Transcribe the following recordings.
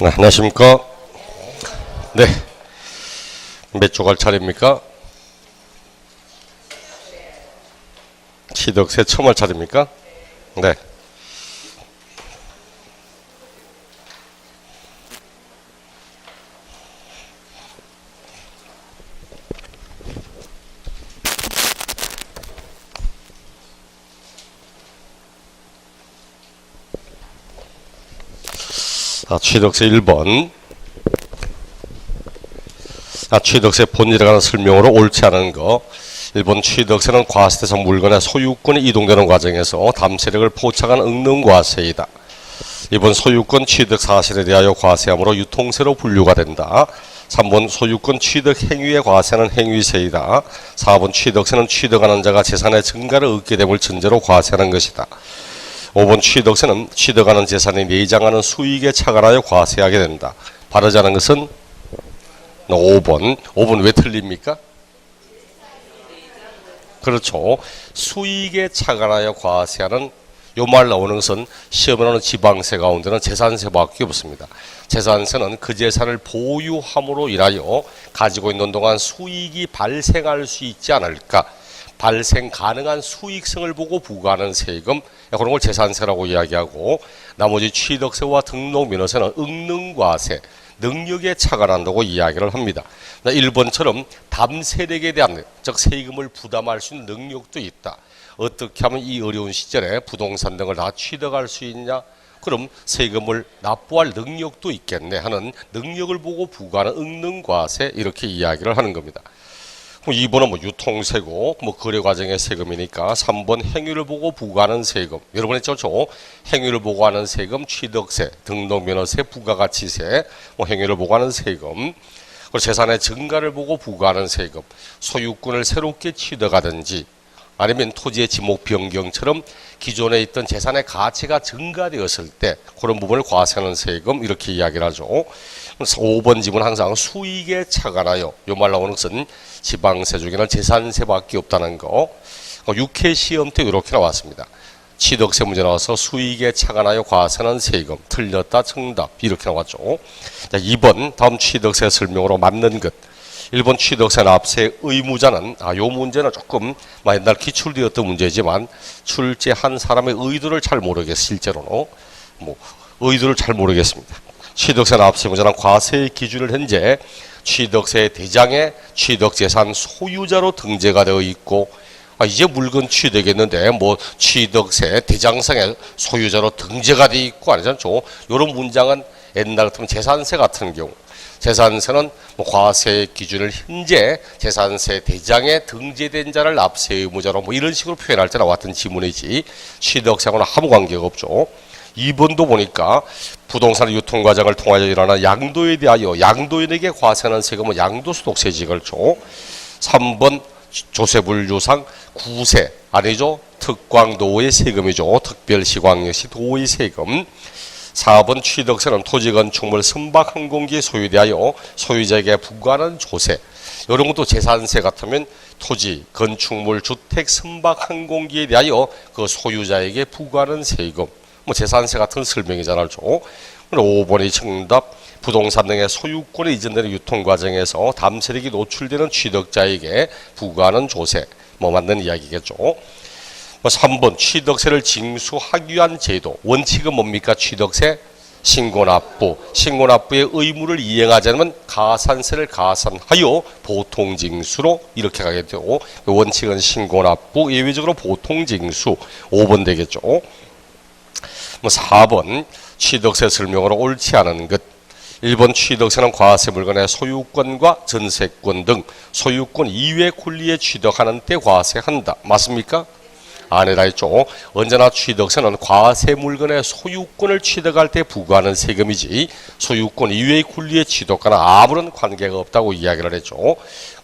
네, 안녕하십니까. 네, 몇 쪽 할 차례입니까? 취득세 처음 할 차례입니까? 네. 취득세 1번. 취득세 본질에 관한 설명으로 옳지 않은 거. 1번 취득세는 과세대상 물건의 소유권이 이동되는 과정에서 담세력을 포착한 응능과세이다. 2번 소유권 취득 사실에 대하여 과세함으로 유통세로 분류가 된다. 3번 소유권 취득 행위의 과세는 행위세이다. 4번 취득세는 취득하는 자가 재산의 증가를 얻게 됨을 전제로 과세하는 것이다. 5번 취득세는 취득하는 재산이 내장하는 수익에 차관하여 과세하게 된다. 바르지 않은 것은 5번. 5번 왜 틀립니까? 그렇죠. 수익에 차관하여 과세하는 요 말 나오는 것은 시험에 나오는 지방세 가운데는 재산세밖에 없습니다. 재산세는 그 재산을 보유함으로 인하여 가지고 있는 동안 수익이 발생할 수 있지 않을까, 발생 가능한 수익성을 보고 부과하는 세금, 그런 걸 재산세라고 이야기하고, 나머지 취득세와 등록면허세는 응능과세, 능력에 차관한다고 이야기를 합니다. 1번처럼 담세력에 대한, 즉 세금을 부담할 수 있는 능력도 있다. 어떻게 하면 이 어려운 시절에 부동산 등을 다 취득할 수 있냐? 그럼 세금을 납부할 능력도 있겠네 하는 능력을 보고 부과하는 응능과세, 이렇게 이야기를 하는 겁니다. 2번은 유통세고 거래 과정의 세금이니까 3번 행위를 보고 부과하는 세금. 여러분 했죠? 행위를 보고 하는 세금, 취득세, 등록면허세, 부가가치세, 행위를 보고 하는 세금. 그리고 재산의 증가를 보고 부과하는 세금. 소유권을 새롭게 취득하든지 아니면 토지의 지목 변경처럼 기존에 있던 재산의 가치가 증가되었을 때 그런 부분을 과세하는 세금, 이렇게 이야기를 하죠. 그래서 5번 지문 항상 수익에 차관하여, 요 말 나오는 것은 지방세 중에는 재산세밖에 없다는 거. 6회 시험 때 이렇게 나왔습니다. 취득세 문제 나와서 수익에 차관하여 과세하는 세금. 틀렸다, 정답. 이렇게 나왔죠. 자, 2번 다음 취득세 설명으로 맞는 것. 1번 취득세 납세 의무자는, 요 문제는 조금 옛날 기출되었던 문제지만 출제한 사람의 의도를 잘 모르겠어요. 실제로는 의도를 잘 모르겠습니다. 취득세 납세 의무자는 과세의 기준을 현재 취득세 대장에 취득재산 소유자로 등재가 되어 있고, 이제 물건 취득했는데 취득세 대장상에 소유자로 등재가 되어 있고 아니잖죠. 이런 문장은 옛날 같으면 재산세 같은 경우, 재산세는 과세 기준을 현재 재산세 대장에 등재된 자를 납세 의무자로 이런 식으로 표현할 때 나왔던 지문이지 취득세하고는 아무 관계가 없죠. 2번도 보니까 부동산 유통 과정을 통하여 일어나는 양도에 대하여 양도인에게 과세하는 세금은 양도소득세지, 그렇죠. 3번 조세분류상 구세, 아니죠. 특광도의 세금이죠. 특별시광역시 도의 세금. 4번 취득세는 토지 건축물 선박 항공기의 소유에 대하여 소유자에게 부과하는 조세. 이런 것도 재산세 같으면 토지, 건축물, 주택, 선박 항공기에 대하여 그 소유자에게 부과하는 세금. 재산세 같은 설명이잖아요. 5번이 정답. 부동산 등의 소유권에 이전되는 유통 과정에서 담세력이 노출되는 취득자에게 부과하는 조세. 맞는 이야기겠죠. 3번 취득세를 징수하기 위한 제도. 원칙은 뭡니까? 취득세 신고납부. 신고납부의 의무를 이행하지 않으면 가산세를 가산하여 보통징수로 이렇게 가게 되고, 원칙은 신고납부, 예외적으로 보통징수. 5번 되겠죠. 4번 취득세 설명으로 옳지 않은 것. 1번 취득세는 과세 물건의 소유권과 전세권 등 소유권 이외의 권리에 취득하는 때 과세한다. 맞습니까? 아니라 했죠. 언제나 취득세는 과세 물건의 소유권을 취득할 때 부과하는 세금이지 소유권 이외의 권리에 취득과는 아무런 관계가 없다고 이야기를 했죠.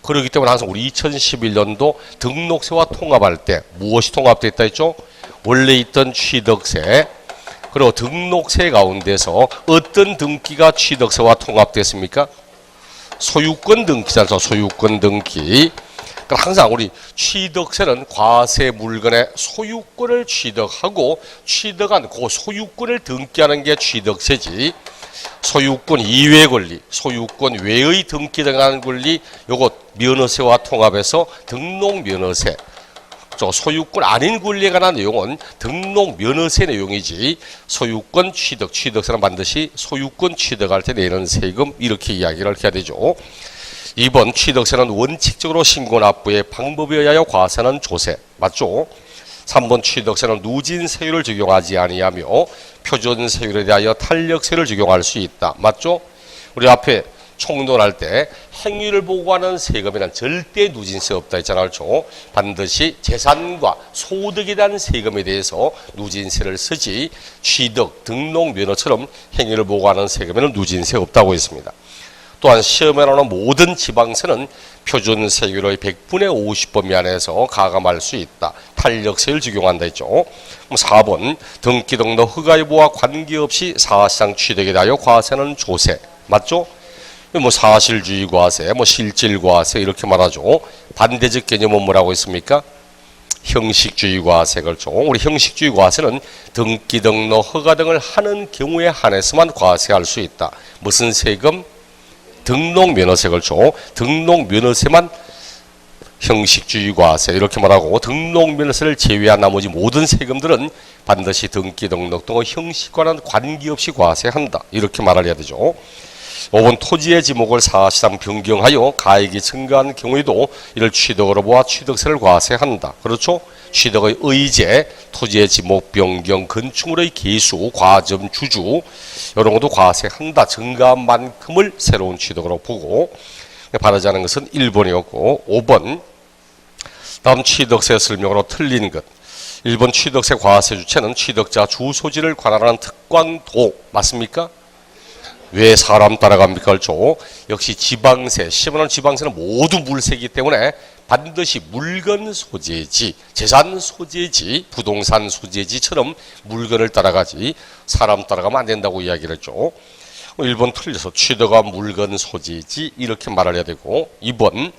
그렇기 때문에 항상 우리 2011년도 등록세와 통합할 때 무엇이 통합됐다 했죠? 원래 있던 취득세 그리고 등록세 가운데서 어떤 등기가 취득세와 통합됐습니까? 소유권 등기잖아요. 소유권 등기. 항상 우리 취득세는 과세 물건의 소유권을 취득하고 취득한 그 소유권을 등기하는 게 취득세지, 소유권 이외의 권리, 소유권 외의 등기 등하는 권리, 요것 면허세와 통합해서 등록 면허세. 소유권 아닌 권리에 관한 내용은 등록 면허세 내용이지 소유권 취득, 취득세는 반드시 소유권 취득할 때 내는 세금 이렇게 이야기를 해야 되죠. 2번 취득세는 원칙적으로 신고 납부의 방법에 의하여 과세는 조세. 맞죠? 3번 취득세는 누진세율을 적용하지 아니하며 표준세율에 대하여 탄력세를 적용할 수 있다. 맞죠? 우리 앞에 총론할 때 행위를 보고 하는 세금에는 절대 누진세 없다 했잖아요. 그렇죠? 반드시 재산과 소득에 대한 세금에 대해서 누진세를 쓰지 취득, 등록, 면허처럼 행위를 보고 하는 세금에는 누진세 없다고 했습니다. 또한 시험에 나오는 모든 지방세는 표준세율의 100분의 50번 미만에서 가감할 수 있다. 탄력세를 적용한다 했죠. 4번 등기 등록 허가 여부와 관계없이 사실상 취득에 대하여 과세는 조세. 맞죠? 사실주의 과세, 실질 과세 이렇게 말하죠. 반대적 개념은 뭐라고 했습니까? 형식주의 과세. 그렇죠. 우리 형식주의 과세는 등기 등록 허가 등을 하는 경우에 한해서만 과세할 수 있다. 무슨 세금? 등록 면허세. 그렇죠. 등록 면허세만 형식주의 과세 이렇게 말하고 등록 면허세를 제외한 나머지 모든 세금들은 반드시 등기 등록 등의 형식과는 관계없이 과세한다. 이렇게 말을 해야 되죠. 5번 토지의 지목을 사실상 변경하여 가액이 증가한 경우에도 이를 취득으로 보아 취득세를 과세한다. 그렇죠? 취득의 의제, 토지의 지목 변경, 건축물의 개수, 과점 주주 이런 것도 과세한다. 증가한 만큼을 새로운 취득으로 보고 바라지 않은 것은 1번이었고 5번 다음 취득세 설명으로 틀린 것. 1번 취득세 과세 주체는 취득자 주소지를 관할하는 특관도 맞습니까? 왜 사람 따라갑니까? 그렇죠? 역시 지방세, 시험하는 지방세는 모두 물세이기 때문에 반드시 물건 소재지, 재산 소재지, 부동산 소재지처럼 물건을 따라가지 사람 따라가면 안 된다고 이야기를 했죠. 1번 틀려서 취득한 물건 소재지 이렇게 말을 해야 되고 2번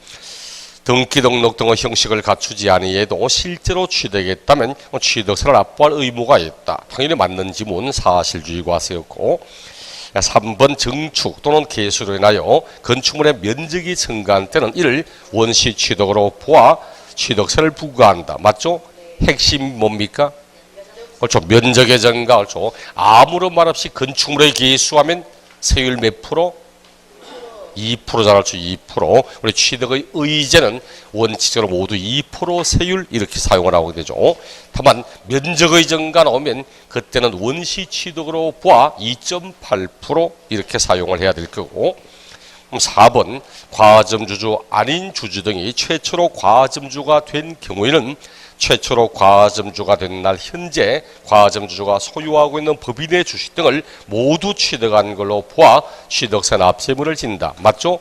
등기 등록 등의 형식을 갖추지 아니해도 실제로 취득했다면 취득세를 납부할 의무가 있다. 당연히 맞는 지문 사실주의 과세였고 3번 증축 또는 개수로 인하여 건축물의 면적이 증가한 때는 이를 원시 취득으로 보아 취득세를 부과한다. 맞죠? 핵심 뭡니까? 그렇죠. 면적의 증가. 그렇죠. 아무런 말 없이 건축물의 개수하면 세율 몇 프로? 2%잖아요. 2%. 우리 취득의 의제는 원칙적으로 모두 2% 세율 이렇게 사용을 하게 되죠. 다만 면적의 증가 나오면 그때는 원시 취득으로 보아 2.8% 이렇게 사용을 해야 될 거고 4번 과점주주 아닌 주주 등이 최초로 과점주가 된 경우에는 최초로 과점주가 된 날 현재 과점주주가 소유하고 있는 법인의 주식 등을 모두 취득한 걸로 보아 취득세 납세의무를 진다. 맞죠?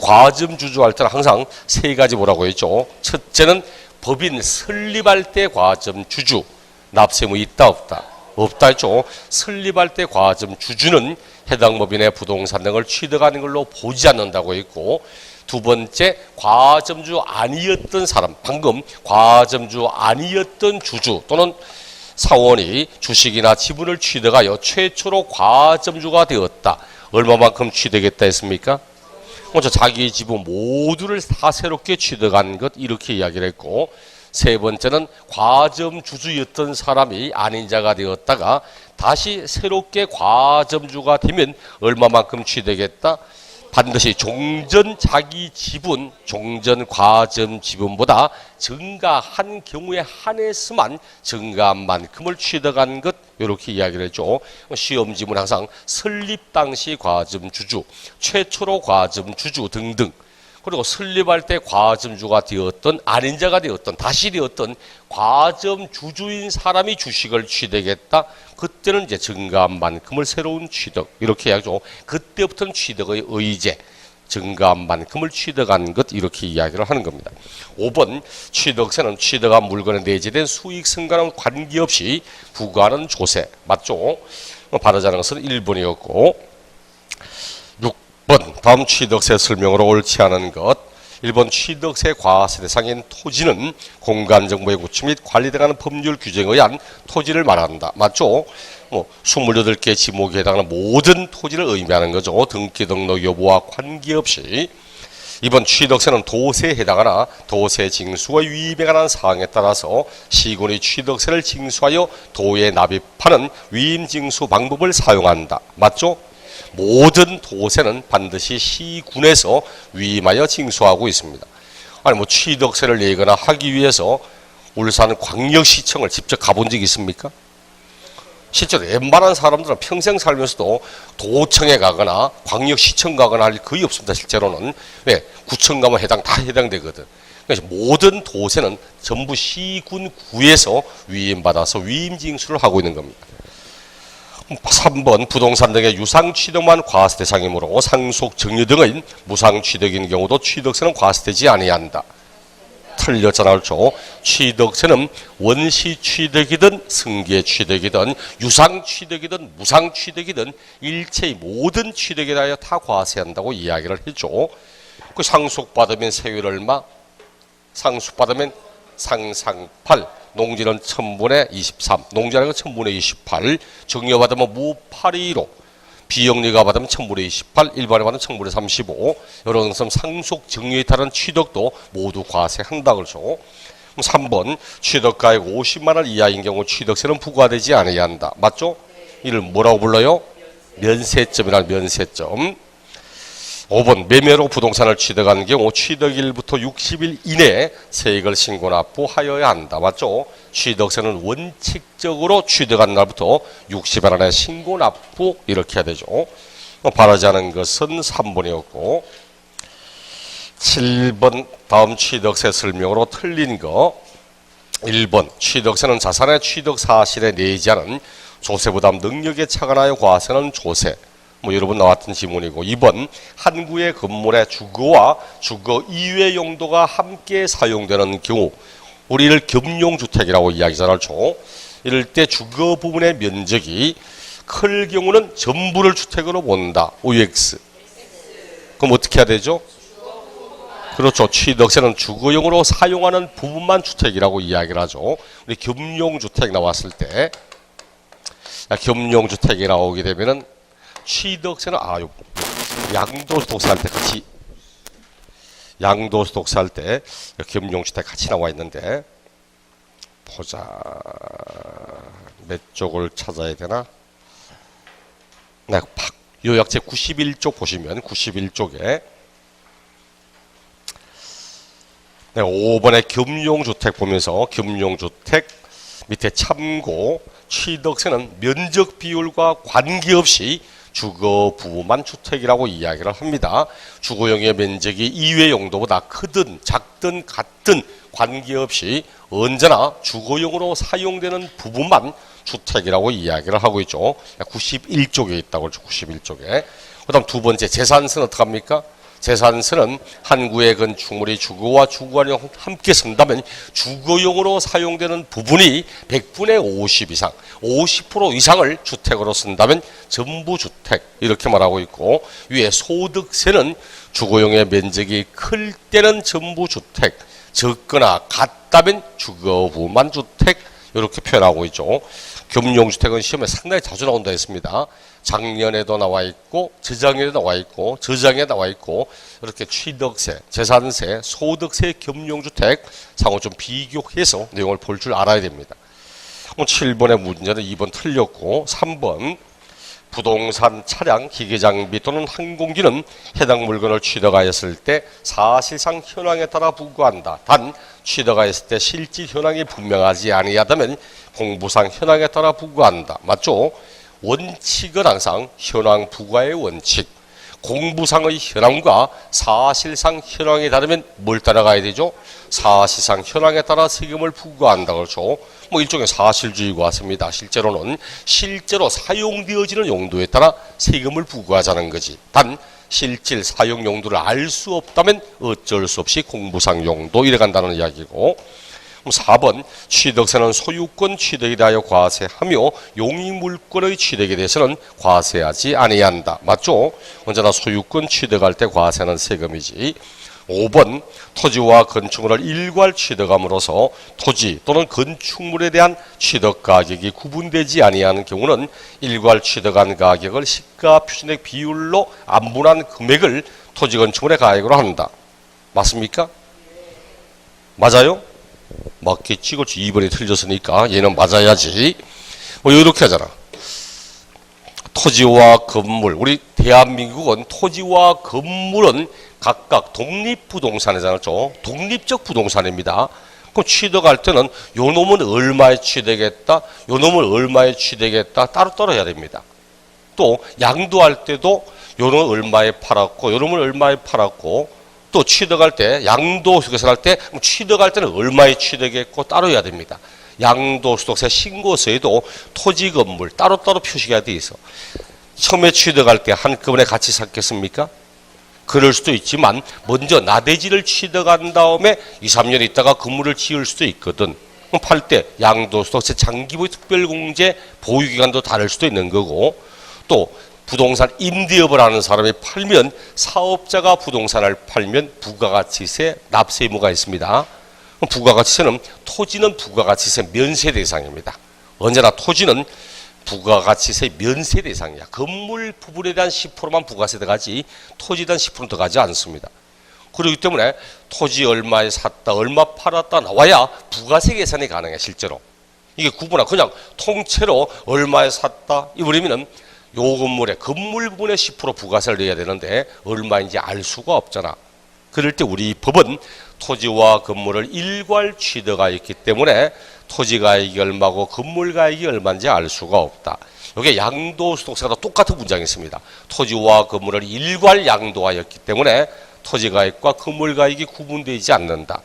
과점주주 할 때는 항상 세 가지 뭐라고 했죠? 첫째는 법인 설립할 때 과점주주 납세의무 있다 없다? 없다 했죠. 설립할 때 과점주주는 해당 법인의 부동산 등을 취득하는 걸로 보지 않는다고 했고 두 번째 과점주 아니었던 사람 방금 과점주 아니었던 주주 또는 사원이 주식이나 지분을 취득하여 최초로 과점주가 되었다. 얼마만큼 취득했다 했습니까? 먼저 자기 지분 모두를 다 새롭게 취득한 것 이렇게 이야기를 했고 세 번째는 과점주주였던 사람이 아닌 자가 되었다가 다시 새롭게 과점주가 되면 얼마만큼 취득했다? 반드시 종전 자기 지분, 종전 과점 지분보다 증가한 경우에 한해서만 증가한 만큼을 취득한 것 이렇게 이야기를 했죠. 시험 지문 항상 설립 당시 과점 주주, 최초로 과점 주주 등등 그리고 설립할 때 과점주가 되었던 아닌 자가 되었던 다시 되었던 과점주주인 사람이 주식을 취득했다. 그때는 이제 증가한 만큼을 새로운 취득 이렇게 해야죠. 그때부터는 취득의 의제 증가한 만큼을 취득한 것 이렇게 이야기를 하는 겁니다. 5번 취득세는 취득한 물건에 내재된 수익 성과는 관계없이 부과하는 조세 맞죠? 바르자는 것은 1번이었고 6번 다음 취득세 설명으로 옳지 않은 것 1번 취득세 과세 대상인 토지는 공간정보의 구축 및 관리 등하는 법률 규정에 의한 토지를 말한다. 맞죠? 28개 지목에 해당하는 모든 토지를 의미하는 거죠. 등기 등록 여부와 관계없이. 2번 취득세는 도세에 해당하나 도세 징수가 위임에 관한 사항에 따라서 시군이 취득세를 징수하여 도에 납입하는 위임 징수 방법을 사용한다. 맞죠? 모든 도세는 반드시 시군에서 위임하여 징수하고 있습니다. 아니 취득세를 내거나 하기 위해서 울산 광역시청을 직접 가본 적이 있습니까? 실제로 웬만한 사람들은 평생 살면서도 도청에 가거나 광역시청 가거나 할 거의 없습니다. 실제로는. 왜? 구청 가면 다 해당되거든. 그래서 모든 도세는 전부 시군구에서 위임받아서 위임징수를 하고 있는 겁니다. 3번 부동산 등의 유상취득만 과세 대상이므로 상속 증여 등의 무상취득인 경우도 취득세는 과세되지 아니한다. 틀렸잖아. 그렇죠? 취득세는 원시취득이든 승계취득이든 유상취득이든 무상취득이든 일체의 모든 취득에 대하여 다 과세한다고 이야기를 했죠. 그 상속받으면 세율 얼마? 상속받으면 상상8, 농지는 1000분의 23, 농지라는 건 1000분의 28, 증여받으면 무821로, 비영리가 받으면 1000분의 28, 일반에 받으면 1000분의 35, 이런 것은 상속 증여에 따른 취득도 모두 과세한다. 그렇죠. 3번 취득가액 50만 원 이하인 경우 취득세는 부과되지 아니한다. 맞죠? 이를 뭐라고 불러요? 면세점이라는 면세점. 5번 매매로 부동산을 취득한 경우 취득일부터 60일 이내에 세액을 신고 납부하여야 한다. 맞죠? 취득세는 원칙적으로 취득한 날부터 60일 안에 신고 납부 이렇게 해야 되죠. 바라지 않은 것은 3번이었고 7번 다음 취득세 설명으로 틀린 거 1번 취득세는 자산의 취득 사실에 내지 않은 조세부담 능력에 차관하여 과세는 조세. 여러 번 나왔던 지문이고 2번 한 구의 건물의 주거와 주거 이외 용도가 함께 사용되는 경우 우리를 겸용주택이라고 이야기잖아요. 이럴 때 주거 부분의 면적이 클 경우는 전부를 주택으로 본다. OX. 그럼 어떻게 해야 되죠? 그렇죠. 취득세는 주거용으로 사용하는 부분만 주택이라고 이야기를 하죠. 우리 겸용주택 나왔을 때 겸용주택이 나오게 되면은 취득세는 양도소 독세할 때 같이 양도소 독세할 때 겸용주택 같이 나와 있는데 보자 몇 쪽을 찾아야 되나? 네, 요약제 91쪽 보시면 91쪽에 네, 5번에 겸용주택 보면서 겸용주택 밑에 참고 취득세는 면적 비율과 관계없이 주거 부분만 주택이라고 이야기를 합니다. 주거용의 면적이 이외 용도보다 크든 작든 같든 관계없이 언제나 주거용으로 사용되는 부분만 주택이라고 이야기를 하고 있죠. 91쪽에 있다고 그렇죠. 91쪽에. 그 다음 두 번째 재산세는 어떡합니까? 재산세는 한 구의 건축물이 주거와 주거와 함께 쓴다면 주거용으로 사용되는 부분이 100분의 50 이상, 50% 이상을 주택으로 쓴다면 전부 주택 이렇게 말하고 있고 위에 소득세는 주거용의 면적이 클 때는 전부 주택, 적거나 같다면 주거 부분만 주택 이렇게 표현하고 있죠. 겸용주택은 시험에 상당히 자주 나온다 했습니다. 작년에도 나와 있고 저작년에도 나와 있고 저작년에 나와 있고 이렇게 취득세, 재산세, 소득세, 겸용주택 상호 좀 비교해서 내용을 볼 줄 알아야 됩니다. 7번의 문제는 2번 틀렸고 3번 부동산, 차량, 기계장비 또는 항공기는 해당 물건을 취득하였을 때 사실상 현황에 따라 부과한다. 단 취득하였을 때 실질 현황이 분명하지 아니하다면 공부상 현황에 따라 부과한다. 맞죠? 원칙은 항상 현황 부과의 원칙. 공부상의 현황과 사실상 현황이 다르면 뭘 따라가야 되죠? 사실상 현황에 따라 세금을 부과한다. 그렇죠? 일종의 사실주의 과세입니다. 실제로 사용되어지는 용도에 따라 세금을 부과하자는 거지. 단 실질 사용 용도를 알 수 없다면 어쩔 수 없이 공부상 용도 이래 간다는 이야기고 4번 취득세는 소유권 취득에 대하여 과세하며 용익물권의 취득에 대해서는 과세하지 아니한다. 맞죠? 언제나 소유권 취득할 때 과세는 세금이지. 5번 토지와 건축물을 일괄 취득함으로써 토지 또는 건축물에 대한 취득 가격이 구분되지 아니하는 경우는 일괄 취득한 가격을 시가 표준액 비율로 안분한 금액을 토지 건축물의 가액으로 한다. 맞습니까? 맞아요? 맞겠지. 그렇지. 2번이 틀렸으니까 얘는 맞아야지. 이렇게 하잖아. 토지와 건물, 우리 대한민국은 토지와 건물은 각각 독립부동산이잖아요. 독립적 부동산입니다. 그럼 취득할 때는 요 놈은 얼마에 취득했다, 요 놈은 얼마에 취득했다 따로따로 해야 됩니다. 또 양도할 때도 요 놈은 얼마에 팔았고 요 놈은 얼마에 팔았고, 또 취득할 때 양도소득세 할 때 취득할 때는 얼마에 취득했고 따로 해야 됩니다. 양도소득세 신고서에도 토지 건물 따로따로 표시가 돼 있어. 처음에 취득할 때 한꺼번에 같이 샀겠습니까? 그럴 수도 있지만 먼저 나대지를 취득한 다음에 2, 3년 있다가 건물을 지을 수도 있거든. 팔 때 양도소득세, 장기보유 특별공제 보유기간도 다를 수도 있는 거고, 또 부동산 임대업을 하는 사람이 팔면, 사업자가 부동산을 팔면 부가가치세 납세 의무가 있습니다. 부가가치세는 토지는 부가가치세 면세 대상입니다. 언제나 토지는 부가가치세 면세 대상이야. 건물 부분에 대한 10%만 부가세 들어가지 토지에 대한 10%는 들어가지 않습니다. 그렇기 때문에 토지 얼마에 샀다, 얼마 팔았다 나와야 부가세 계산이 가능해. 실제로 이게 구분하 그냥 통째로 얼마에 샀다 이버리면은 요 건물에 건물 부분에 10% 부가세를 내야 되는데 얼마인지 알 수가 없잖아. 그럴 때 우리 법은 토지와 건물을 일괄 취득하였기 때문에 토지 가액이 얼마고 건물 가액이 얼마인지 알 수가 없다. 이게 양도소득세가 똑같은 문장이 있습니다. 토지와 건물을 일괄 양도하였기 때문에 토지 가액과 건물 가액이 구분되지 않는다.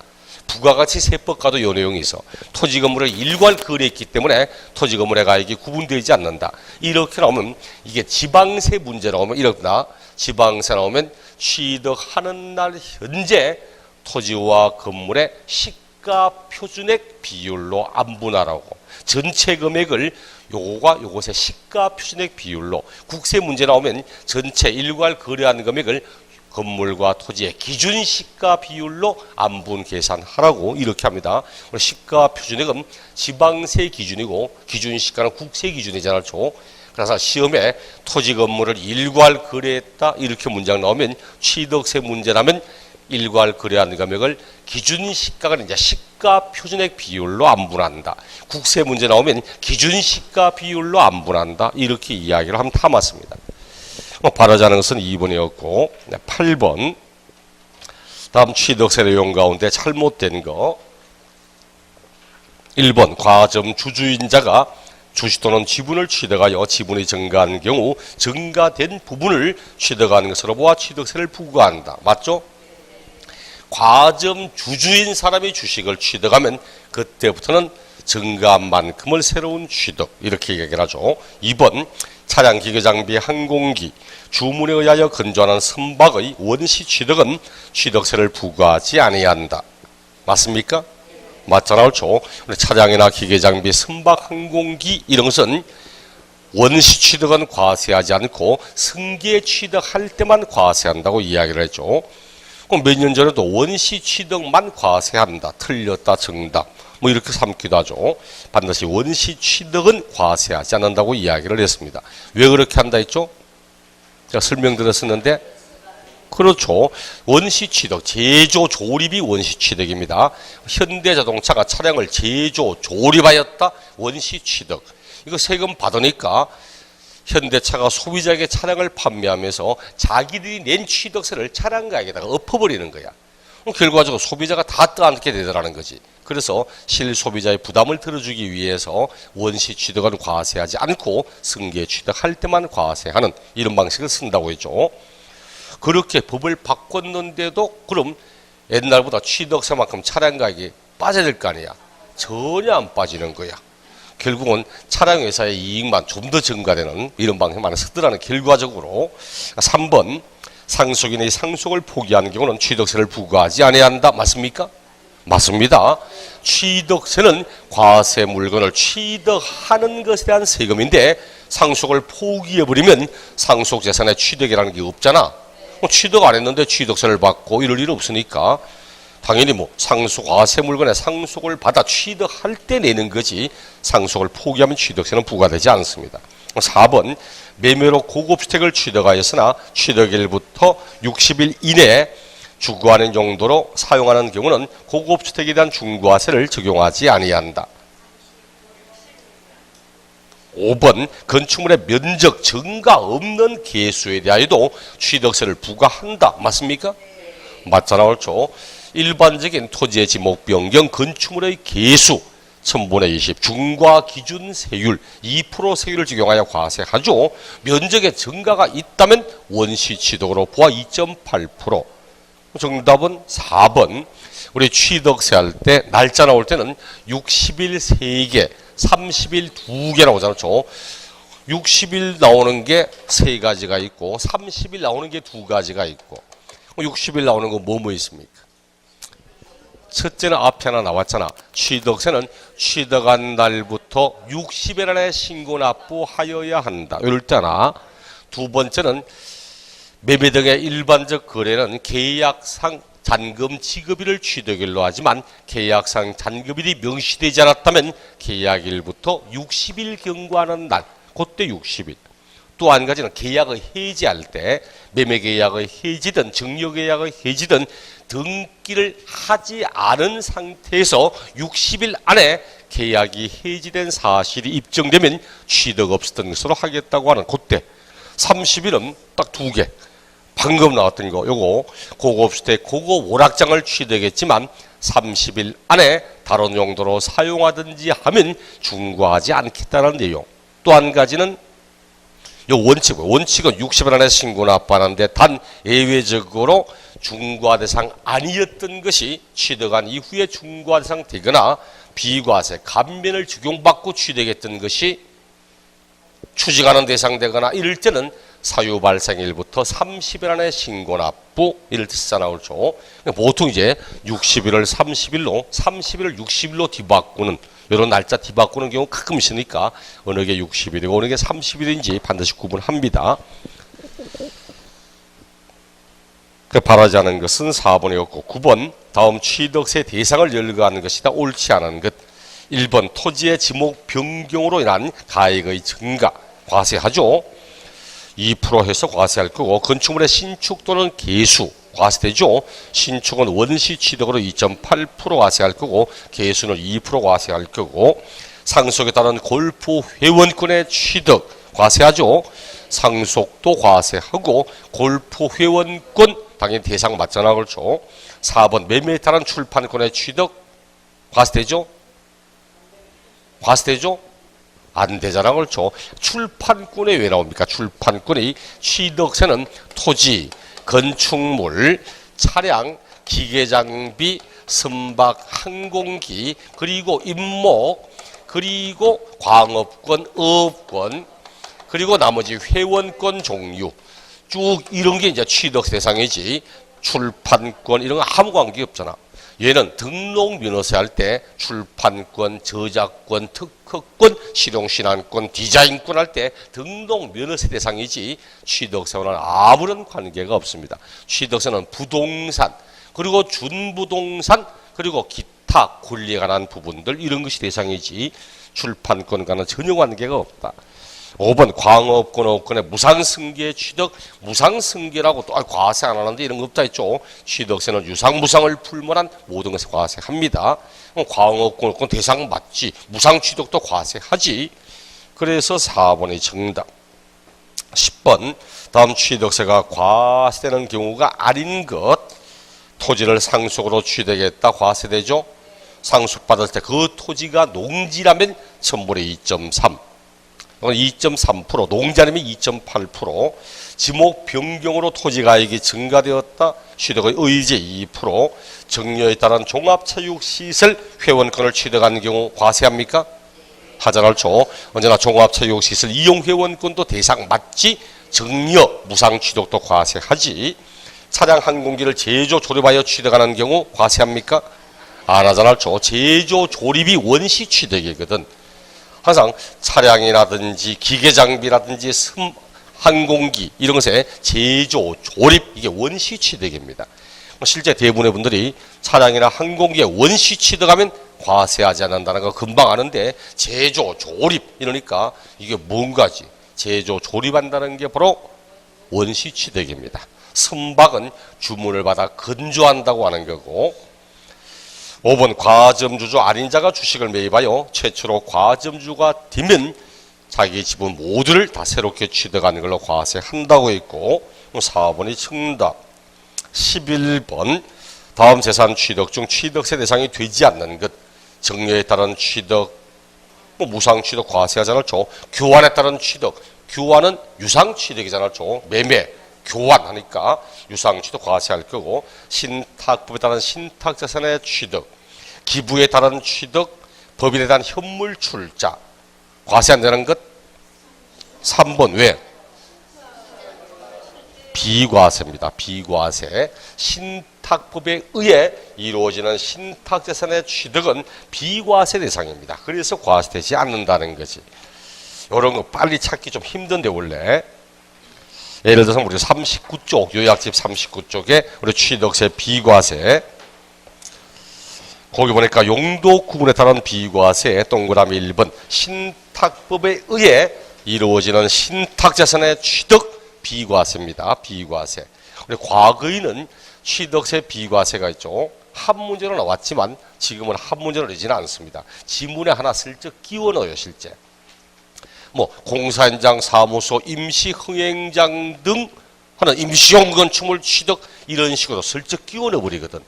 부가가치 세법과도 이 내용이 있어. 토지 건물을 일괄 거래했기 때문에 토지 건물의 가액이 구분되지 않는다. 이렇게 나오면 이게 지방세 문제 나오면 이렇다. 지방세 나오면 취득하는 날 현재 토지와 건물의 시가 표준액 비율로 안분하라고. 전체 금액을 요거가 요것의 시가 표준액 비율로. 국세 문제 나오면 전체 일괄 거래한 금액을 건물과 토지의 기준 시가 비율로 안분 계산하라고 이렇게 합니다. 시가 표준액은 지방세 기준이고 기준 시가는 국세 기준이잖아요. 그래서 시험에 토지 건물을 일괄 거래했다 이렇게 문장 나오면 취득세 문제라면 일괄 거래한 금액을 기준 시가가 이제 시가 표준액 비율로 안분한다. 국세 문제 나오면 기준 시가 비율로 안분한다. 이렇게 이야기를 하면 다 맞습니다. 바라자는 것은 2번이었고 8번 다음 취득세 내용 가운데 잘못된 거 1번 과점 주주인자가 주식 또는 지분을 취득하여 지분이 증가한 경우 증가된 부분을 취득하는 것으로 보아 취득세를 부과한다. 맞죠? 과점 주주인 사람이 주식을 취득하면 그때부터는 증가한 만큼을 새로운 취득 이렇게 얘기를 하죠. 2번 차량, 기계, 장비, 항공기, 주문에 의하여 건조하는 선박의 원시 취득은 취득세를 부과하지 아니한다. 맞습니까? 맞잖아요. 그렇죠? 차량이나 기계, 장비, 선박, 항공기 이런 것은 원시 취득은 과세하지 않고 승계 취득할 때만 과세한다고 이야기를 했죠. 그럼 몇 년 전에도 원시 취득만 과세한다. 틀렸다. 정답. 뭐 이렇게 삼기도 하죠. 반드시 원시 취득은 과세하지 않는다고 이야기를 했습니다. 왜 그렇게 한다 했죠? 제가 설명드렸었는데 그렇죠. 원시 취득, 제조, 조립이 원시 취득입니다. 현대자동차가 차량을 제조, 조립하였다. 원시 취득. 이거 세금 받으니까 현대차가 소비자에게 차량을 판매하면서 자기들이 낸 취득세를 차량 가격에다가 엎어버리는 거야. 결과적으로 소비자가 다 떠안게 되더라는 거지. 그래서 실소비자의 부담을 들어주기 위해서 원시 취득은 과세하지 않고 승계 취득할 때만 과세하는 이런 방식을 쓴다고 했죠. 그렇게 법을 바꿨는데도 그럼 옛날보다 취득세만큼 차량 가격이 빠져야 될 거 아니야. 전혀 안 빠지는 거야. 결국은 차량 회사의 이익만 좀 더 증가되는 이런 방식만 쓰더라는 결과적으로 3번 상속인의 상속을 포기하는 경우는 취득세를 부과하지 아니한다. 맞습니까? 맞습니다. 취득세는 과세 물건을 취득하는 것에 대한 세금인데 상속을 포기해버리면 상속재산의 취득이라는 게 없잖아. 취득 안 했는데 취득세를 받고 이럴 일은 없으니까 당연히 상속 과세 물건의 상속을 받아 취득할 때 내는 거지 상속을 포기하면 취득세는 부과되지 않습니다. 4번 매매로 고급 주택을 취득하였으나 취득일부터 60일 이내에 주거하는 용도로 사용하는 경우는 고급 주택에 대한 중과세를 적용하지 아니한다. 5번 건축물의 면적 증가 없는 개수에 대하여도 취득세를 부과한다. 맞습니까? 맞잖아, 그렇죠? 일반적인 토지의 지목 변경 건축물의 개수 1000분의 20 중과 기준 세율 2% 세율을 적용하여 과세하죠. 면적의 증가가 있다면 원시 취득으로 부과 2.8%. 정답은 4번. 우리 취득세 할 때 날짜 나올 때는 60일 3개 30일 2개 나오잖아요. 60일 나오는 게 3가지가 있고 30일 나오는 게 2가지가 있고 60일 나오는 건 뭐 있습니까? 첫째는 앞에 하나 나왔잖아. 취득세는 취득한 날부터 60일 안에 신고 납부하여야 한다. 이럴 때나 두 번째는 매매 등의 일반적 거래는 계약상 잔금 지급일을 취득일로 하지만 계약상 잔금일이 명시되지 않았다면 계약일부터 60일 경과하는 날, 그때 60일. 또 한 가지는 계약을 해지할 때 매매 계약의 해지든 증여 계약의 해지든 등기를 하지 않은 상태에서 60일 안에 계약이 해지된 사실이 입증되면 취득 없었던 것으로 하겠다고 하는 그때 30일은 딱 2개. 방금 나왔던 거 요거 고급주택 고급 오락장을 취득했지만 30일 안에 다른 용도로 사용하든지 하면 중과하지 않겠다는 내용. 또 한 가지는 요 원칙은 60일 안에 신고 납부하는데 단 예외적으로 중과 대상 아니었던 것이 취득한 이후에 중과 대상 되거나 비과세 감면을 적용받고 취득했던 것이 추징하는 대상 되거나 이럴 때는 사유 발생일부터 30일 안에 신고 납부 이럴 때 쓰자 나오죠. 보통 이제 60일을 30일로 30일을 60일로 뒤바꾸는 이런 날짜 뒤바꾸는 경우 가끔 있으니까 어느 게 60일이고 어느 게 30일인지 반드시 구분합니다. 바라지 않은 것은 4번이었고 9번 다음 취득세 대상을 열거하는 것이다. 옳지 않은 것. 1번 토지의 지목 변경으로 인한 가액의 증가 과세하죠. 2% 해서 과세할 거고 건축물의 신축 또는 개수 과세되죠. 신축은 원시 취득으로 2.8% 과세할 거고 개수는 2% 과세할 거고 상속에 따른 골프 회원권의 취득 과세하죠. 상속도 과세하고 골프 회원권 당연히 대상 맞잖아, 그렇죠. 4번 매매에 따른 출판권의 취득 과세되죠. 과세되죠. 안 되잖아, 그렇죠. 출판권에 왜 나옵니까? 출판권의 취득세는 토지, 건축물, 차량, 기계장비, 선박, 항공기, 그리고 임목, 그리고 광업권, 어업권, 그리고 나머지 회원권 종류 쭉 이런 게 이제 취득 대상이지 출판권 이런 거 아무 관계 없잖아. 얘는 등록 면허세 할 때 출판권, 저작권, 특허권, 실용신안권, 디자인권 할 때 등록 면허세 대상이지 취득세와는 아무런 관계가 없습니다. 취득세는 부동산, 그리고 준부동산, 그리고 기타 권리에 관한 부분들 이런 것이 대상이지 출판권과는 전혀 관계가 없다. 5번 광업권, 업권의 무상승계 취득, 무상승계라고 또 과세 안 하는데 이런 거 없다 했죠. 취득세는 유상무상을 불문한 모든 것에 과세합니다. 광업권, 업권 대상 맞지. 무상취득도 과세하지. 그래서 4번이 정답. 10번 다음 취득세가 과세되는 경우가 아닌 것. 토지를 상속으로 취득했다 과세되죠. 상속받을 때 그 토지가 농지라면 1000분의 2.3 2.3%, 농자님이 2.8%, 지목 변경으로 토지가액이 증가되었다. 취득의 의제 2%, 정려에 따른 종합체육시설 회원권을 취득한 경우 과세합니까? 하잖아요. 언제나 종합체육시설 이용회원권도 대상 맞지. 정려, 무상취득도 과세하지. 차량 항공기를 제조, 조립하여 취득하는 경우 과세합니까? 안 하잖아요. 제조, 조립이 원시 취득이거든. 항상 차량이라든지 기계장비라든지 항공기 이런 것의 제조, 조립 이게 원시 취득입니다. 실제 대부분의 분들이 차량이나 항공기에 원시 취득하면 과세하지 않는다는 거 금방 아는데 제조, 조립 이러니까 이게 뭔가지? 제조, 조립한다는 게 바로 원시 취득입니다. 선박은 주문을 받아 건조한다고 하는 거고 5번 과점주주 아닌 자가 주식을 매입하여 최초로 과점주가 되면 자기 지분 모두를 다 새롭게 취득하는 걸로 과세한다고 했고 4번이 정답. 11번 다음 재산 취득 중 취득세 대상이 되지 않는 것 정려에 따른 취득 무상 취득 과세하지 않았죠. 교환에 따른 취득 교환은 유상 취득이지 않았죠. 매매 교환하니까 유상 취득 과세할 거고 신탁법에 따른 신탁 재산의 취득 기부에 따른 취득 법인에 대한 현물 출자 과세 안 되는 것 3번 왜? 비과세입니다. 비과세. 신탁법에 의해 이루어지는 신탁재산의 취득은 비과세 대상입니다. 그래서 과세되지 않는다는 거지. 이런 거 빨리 찾기 좀 힘든데 원래. 예를 들어서 우리 39쪽 요약집 39쪽에 우리 취득세 비과세 거기 보니까 용도 구분에 따른 비과세 동그라미 1번 신탁법에 의해 이루어지는 신탁재산의 취득 비과세입니다. 비과세. 우리 과거에는 취득세 비과세가 있죠. 한 문제로 나왔지만 지금은 한 문제로 내지는 않습니다. 지문에 하나 슬쩍 끼워 넣어요. 실제. 뭐 공사 현장, 사무소, 임시 흥행장 등 하는 임시용 건축물 취득 이런 식으로 슬쩍 끼워 넣어 버리거든.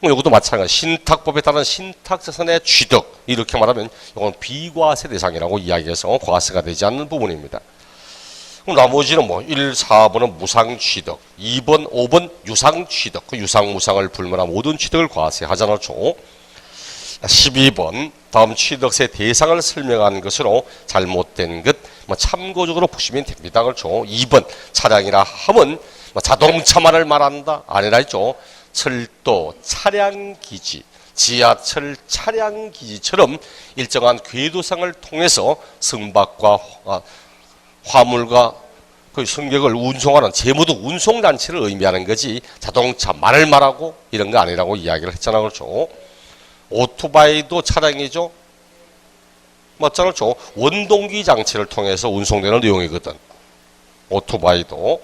이것도 마찬가지. 신탁법에 따른 신탁재산의 취득 이렇게 말하면 이건 비과세 대상이라고 이야기해서 과세가 되지 않는 부분입니다. 나머지는 뭐 1, 4번은 무상 취득, 2번, 5번 유상 취득, 그 유상, 무상을 불문한 모든 취득을 과세하잖아요. 12번 다음 취득세 대상을 설명하는 것으로 잘못된 것 참고적으로 보시면 됩니다. 그렇죠. 2번 차량이라 하면 자동차만을 말한다 아니라 있죠. 철도, 차량기지, 지하철 차량기지처럼 일정한 궤도상을 통해서 선박과 화물과 그 승객을 운송하는 재무도 운송단체를 의미하는 거지 자동차만을 말하고 이런 거 아니라고 이야기를 했잖아. 그렇죠. 오토바이도 차량이죠. 맞잖아. 그렇죠. 원동기 장치를 통해서 운송되는 내용이거든. 오토바이도.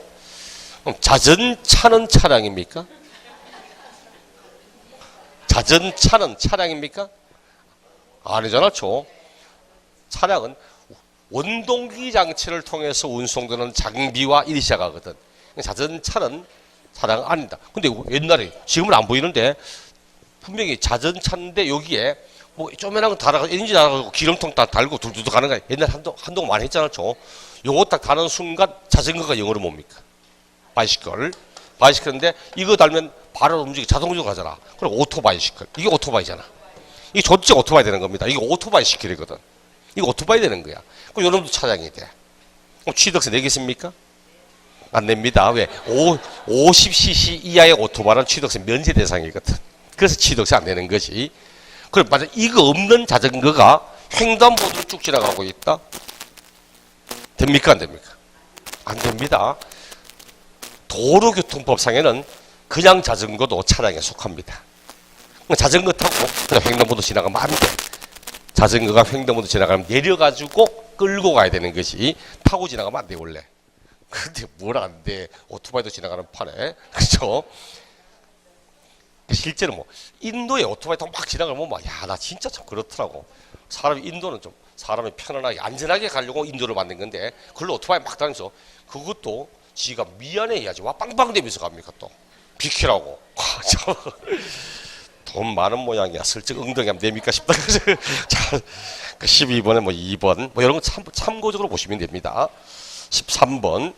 그럼 자전차는 차량입니까? 자전차는 차량입니까? 아니잖아. 그렇죠. 차량은 원동기 장치를 통해서 운송되는 장비와 일시하거든. 자전차는 차량 아니다. 근데 옛날에 지금은 안 보이는데 분명히 자전차인데 여기에 뭐 쪼매난 거 달아가지고 엔진 달아가지고 기름통 딱 달고 둘둘 가는 거야. 옛날에 한동안 많이 했잖아. 요거 딱 다는 순간 자전거가 영어로 뭡니까? 바이시클. 바이시클인데 이거 달면 바로 움직이 자동으로 가잖아. 그럼 오토바이시클. 이게 오토바이잖아. 이게 전체 오토바이 되는 겁니다. 이게 오토바이시클이거든. 이거 오토바이 되는 거야. 그럼 요놈도 차량이 돼. 그럼 취득세 내겠습니까? 안 냅니다. 왜? 50cc 이하의 오토바이는 취득세 면제 대상이거든. 그래서 취득세 안 내는 거지. 그럼 만약 이거 없는 자전거가 횡단보도를 쭉 지나가고 있다? 됩니까? 안 됩니까? 안 됩니다. 도로교통법상에는 그냥 자전거도 차량에 속합니다. 자전거 타고 그냥 횡단보도 지나가면 안 돼. 자전거가 횡단보도 지나가면 내려가지고 끌고 가야 되는 것이 타고 지나가면 안 돼 원래. 근데 뭘 안 돼. 오토바이도 지나가는 판에. 그렇죠? 실제로 뭐 인도에 오토바이 타고 막 지나가면 막 야 나 진짜 참 그렇더라고. 사람이 인도는 좀 사람이 편안하게 안전하게 가려고 인도를 만든 건데 그걸로 오토바이 막 다니면서 그것도 지가 미안해야지 와 빵빵대면서 갑니까 또 비키라고. 돈 많은 모양이야. 슬쩍 엉덩이 하면 됩니까 싶다. 자, 12번에 뭐 2번 뭐 이런 거 참고적으로 보시면 됩니다. 13번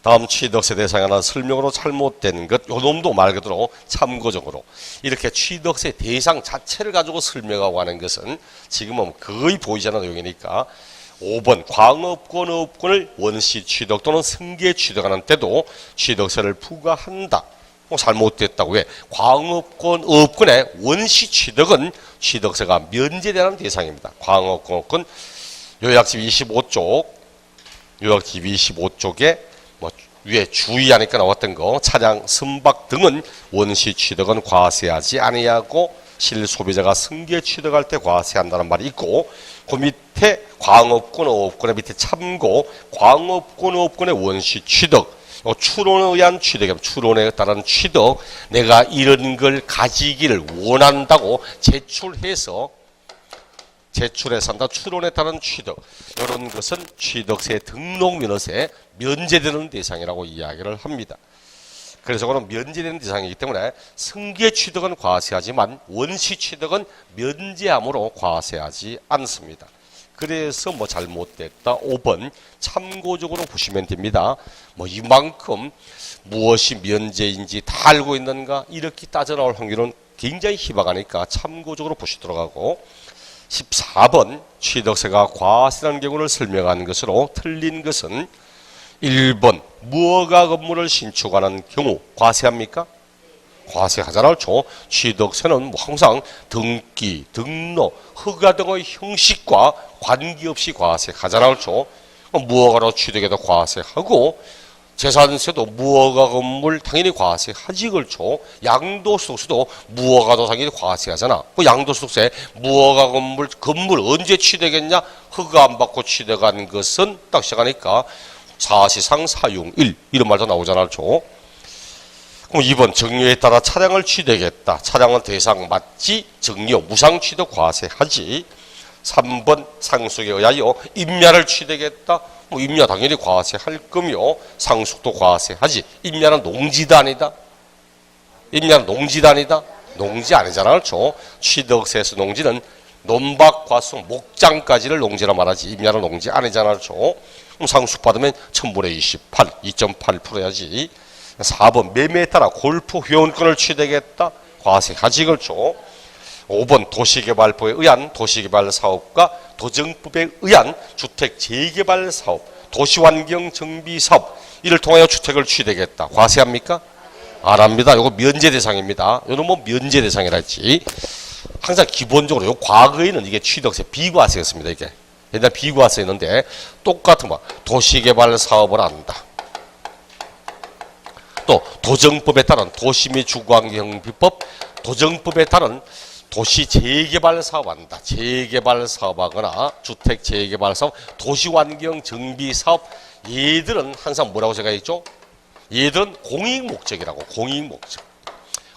다음 취득세 대상에 관한 설명으로 잘못된 것 요 놈도 말 그대로 참고적으로 이렇게 취득세 대상 자체를 가지고 설명하고 하는 것은 지금은 거의 보이지 않는 내용이니까 5번 광업권 업권을 원시 취득 또는 승계 취득하는 때도 취득세를 부과한다. 잘못됐다고. 왜? 광업권 업권의 원시 취득은 취득세가 면제되는 대상입니다. 광업권 업권 요약집 25쪽 요약집 25쪽에 뭐 위에 주의하니까 나왔던 거, 차량, 선박 등은 원시 취득은 과세하지 아니하고 실소비자가 승계 취득할 때 과세한다는 말이 있고, 그 밑에 광업군, 어업군의 밑에 참고, 광업군, 어업군의 원시 취득, 추론에 의한 취득, 추론에 따른 취득, 내가 이런 걸 가지기를 원한다고 제출해서 한다. 추론에 따른 취득, 이런 것은 취득세 등록면허세 면제되는 대상이라고 이야기를 합니다. 그래서 그는 면제되는 대상이기 때문에 승계 취득은 과세하지만 원시 취득은 면제함으로 과세하지 않습니다. 그래서 뭐 잘못됐다 5번 참고적으로 보시면 됩니다. 뭐 이만큼 무엇이 면제인지 다 알고 있는가 이렇게 따져 나올 확률은 굉장히 희박하니까 참고적으로 보시도록 하고, 14번 취득세가 과세라는 경우를 설명하는 것으로 틀린 것은 1번 무허가 건물을 신축하는 경우 과세합니까? 과세하잖아요. 취득세는 뭐 항상 등기, 등록, 허가 등의 형식과 관계없이 과세하잖아요. 무허가로 취득해도 과세하고, 재산세도 무허가 건물 당연히 과세하지. 그렇죠. 양도소득세도 무허가도 당연히 과세하잖아. 그 양도소득세 무허가 건물 언제 취득했냐? 허가 안 받고 취득한 것은 딱 시작하니까 사실상 사용일 이런 말도 나오잖아요. 그럼 2번 정료에 따라 차량을 취득했다. 차량은 대상 맞지 정료 무상 취득 과세하지. 3번 상속에 의하여 임야를 취득했다. 뭐 임야 당연히 과세할 거며 상속도 과세하지. 임야는 농지도 아니다. 임야는 농지도 아니다. 농지 아니잖아요. 그렇죠? 취득세에서 농지는 논밭, 과수, 목장까지를 농지라 말하지. 임야는 농지 아니잖아요. 그렇죠? 그럼 상속 받으면 1000분의 28, 2.8%야지. 4번 매매에 따라 골프 회원권을 취득했다. 과세하지. 그렇죠? 5번 도시개발법에 의한 도시개발사업과 도정법에 의한 주택재개발사업, 도시환경정비사업 이를 통하여 주택을 취득했다. 과세합니까? 안 합니다. 이거 면제 대상입니다. 이거는 뭐 면제 대상이라 했지. 항상 기본적으로 요 과거에는 이게 취득세 비과세였습니다. 이게 옛날 비과세였는데 똑같은 거 도시개발사업을 한다. 또 도정법에 따른 도시 및 주거환경비법, 도정법에 따른 도시 재개발 사업한다. 재개발 사업하거나 주택 재개발 사업, 도시환경 정비 사업, 얘들은 항상 뭐라고 생각했죠? 얘들은 공익 목적이라고. 공익 목적.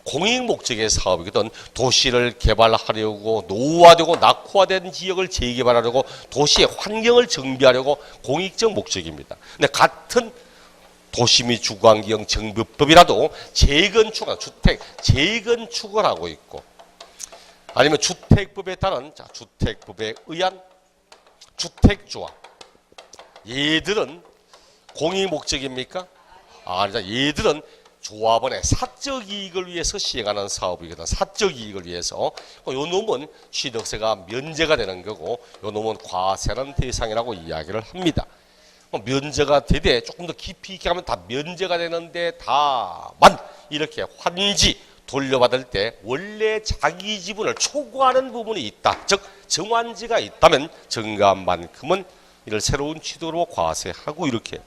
공익 목적의 사업이거든. 도시를 개발하려고 노후화되고 낙후화된 지역을 재개발하려고 도시의 환경을 정비하려고 공익적 목적입니다. 근데 같은 도시 및 주거환경 정비법이라도 재건축, 주택 재건축을 하고 있고, 아니면 주택법에 따른 주택법에 의한 주택조합, 얘들은 공익 목적입니까? 아니다. 얘들은 조합원의 사적 이익을 위해서 시행하는 사업이거든. 사적 이익을 위해서. 요 놈은 취득세가 면제가 되는 거고, 요 놈은 과세하는 대상이라고 이야기를 합니다. 면제가 되되 조금 더 깊이 있게 하면 다 면제가 되는데, 다만 이렇게 환지 돌려받을 때 원래 자기 지분을 초과하는 부분이 있다. 즉 정환지가 있다면 증가한 만큼은 이를 새로운 취득으로 과세하고, 이렇게.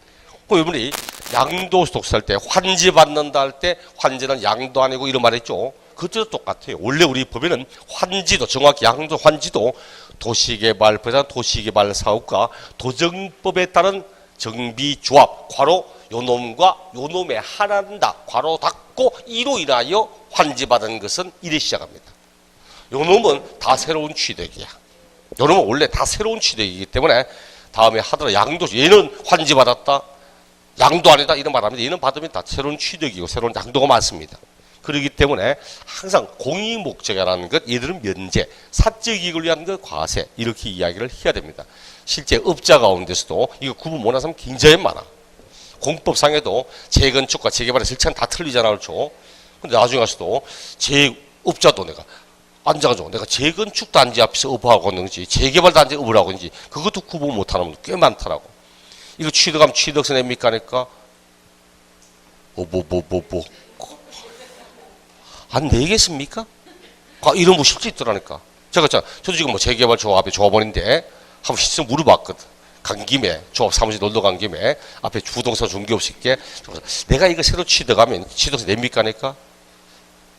이분이 양도소득 살 때 환지 받는다 할 때 환지는 양도 아니고 이런 말 했죠. 그것도 똑같아요. 원래 우리 법에는 환지도, 정확히 양도 환지도 도시개발법에 도시개발 사업과 도정법에 따른 정비조합, 괄호 요놈과 요놈에 하나다, 괄호 닫고 이로 인하여 환지받은 것은 이래 시작합니다. 요놈은 다 새로운 취득이야. 요놈은 원래 다 새로운 취득이기 때문에 다음에 하더라도 양도, 얘는 환지받았다, 양도 아니다 이런 말합니다. 얘는 받으면 다 새로운 취득이고 새로운 양도가 많습니다. 그렇기 때문에 항상 공익 목적이라는 것, 얘들은 면제, 사적 이익을 위한 것 과세, 이렇게 이야기를 해야 됩니다. 실제 업자 가운데서도 이거 구분 못하는 사람 굉장히 많아. 공법상에도 재건축과 재개발의 절차는 다 틀리잖아. 그렇죠? 근데 나중에 가서도 업자도 내가 앉아가지고 내가 재건축 단지 앞에서 업하고 있는지 재개발 단지 업을 하고 있는지 그것도 구분 못하는 분들 꽤 많더라고. 이거 취득하면 취득세 냅니까? 하니까 안 내겠습니까? 이런 거 실제 있더라니까. 제가 저도 지금 뭐 재개발 조합의 조합원인데 한번 실제 물어봤거든. 간 김에 조합 사무실 놀러 간 김에 앞에 부동산 중개업식에 내가 이거 새로 취득하면 취득세 냅니까 낼까?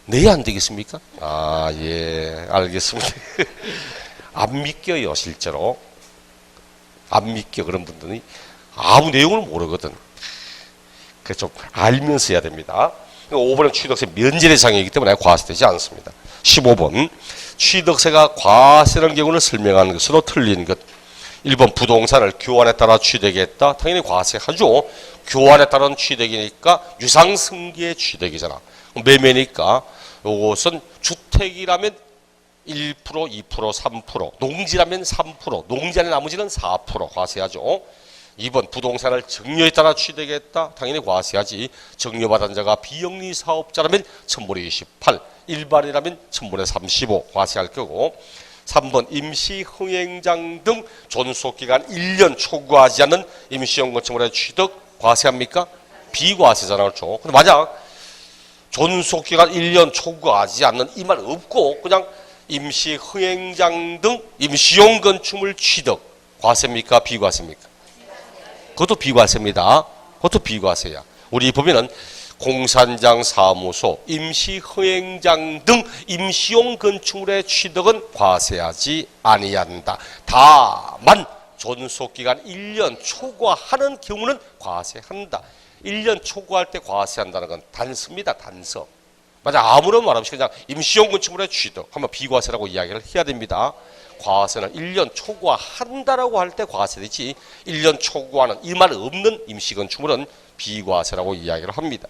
내야 안 되겠습니까? 아, 예, 알겠습니다. 안 믿겨요, 실제로. 안 믿겨, 그런 분들이. 아무 내용을 모르거든. 그래서 좀 알면서 해야 됩니다. 5번은 취득세 면제 대상이기 때문에 과세되지 않습니다. 15번, 취득세가 과세라는 경우를 설명하는 것으로 틀린 것. 1번 부동산을 교환에 따라 취득했다. 당연히 과세하죠. 교환에 따른 취득이니까 유상승계의 취득이잖아. 매매니까 이것은 주택이라면 1%, 2%, 3%, 농지라면 3%, 농지 안에 나머지는 4% 과세하죠. 2번 부동산을 증여에 따라 취득했다. 당연히 과세하지. 증여받은 자가 비영리 사업자라면 1000분의 28, 일반이라면 1000분의 35 과세할 거고. 3번 임시 흥행장 등 존속기간 1년 초과하지 않는 임시용 건축물의 취득 과세합니까? 비과세잖아, 그렇죠? 근데 만약 존속기간 1년 초과하지 않는 이 말 없고 그냥 임시 흥행장 등 임시용 건축물 취득 과세입니까? 비과세입니까? 그것도 비과세입니다. 그것도 비과세야. 우리 보면은 공산장 사무소, 임시 흥행장 등 임시용 건축물의 취득은 과세하지 아니한다. 다만 존속기간 1년 초과하는 경우는 과세한다. 1년 초과할 때 과세한다는 건 단서입니다. 단서. 맞아, 아무런 말 없이 그냥 임시용 건축물의 취득 하면 비과세라고 이야기를 해야 됩니다. 과세는 1년 초과한다라고 할 때 과세되지 1년 초과하는 이 말 없는 임시건축물은 비과세라고 이야기를 합니다.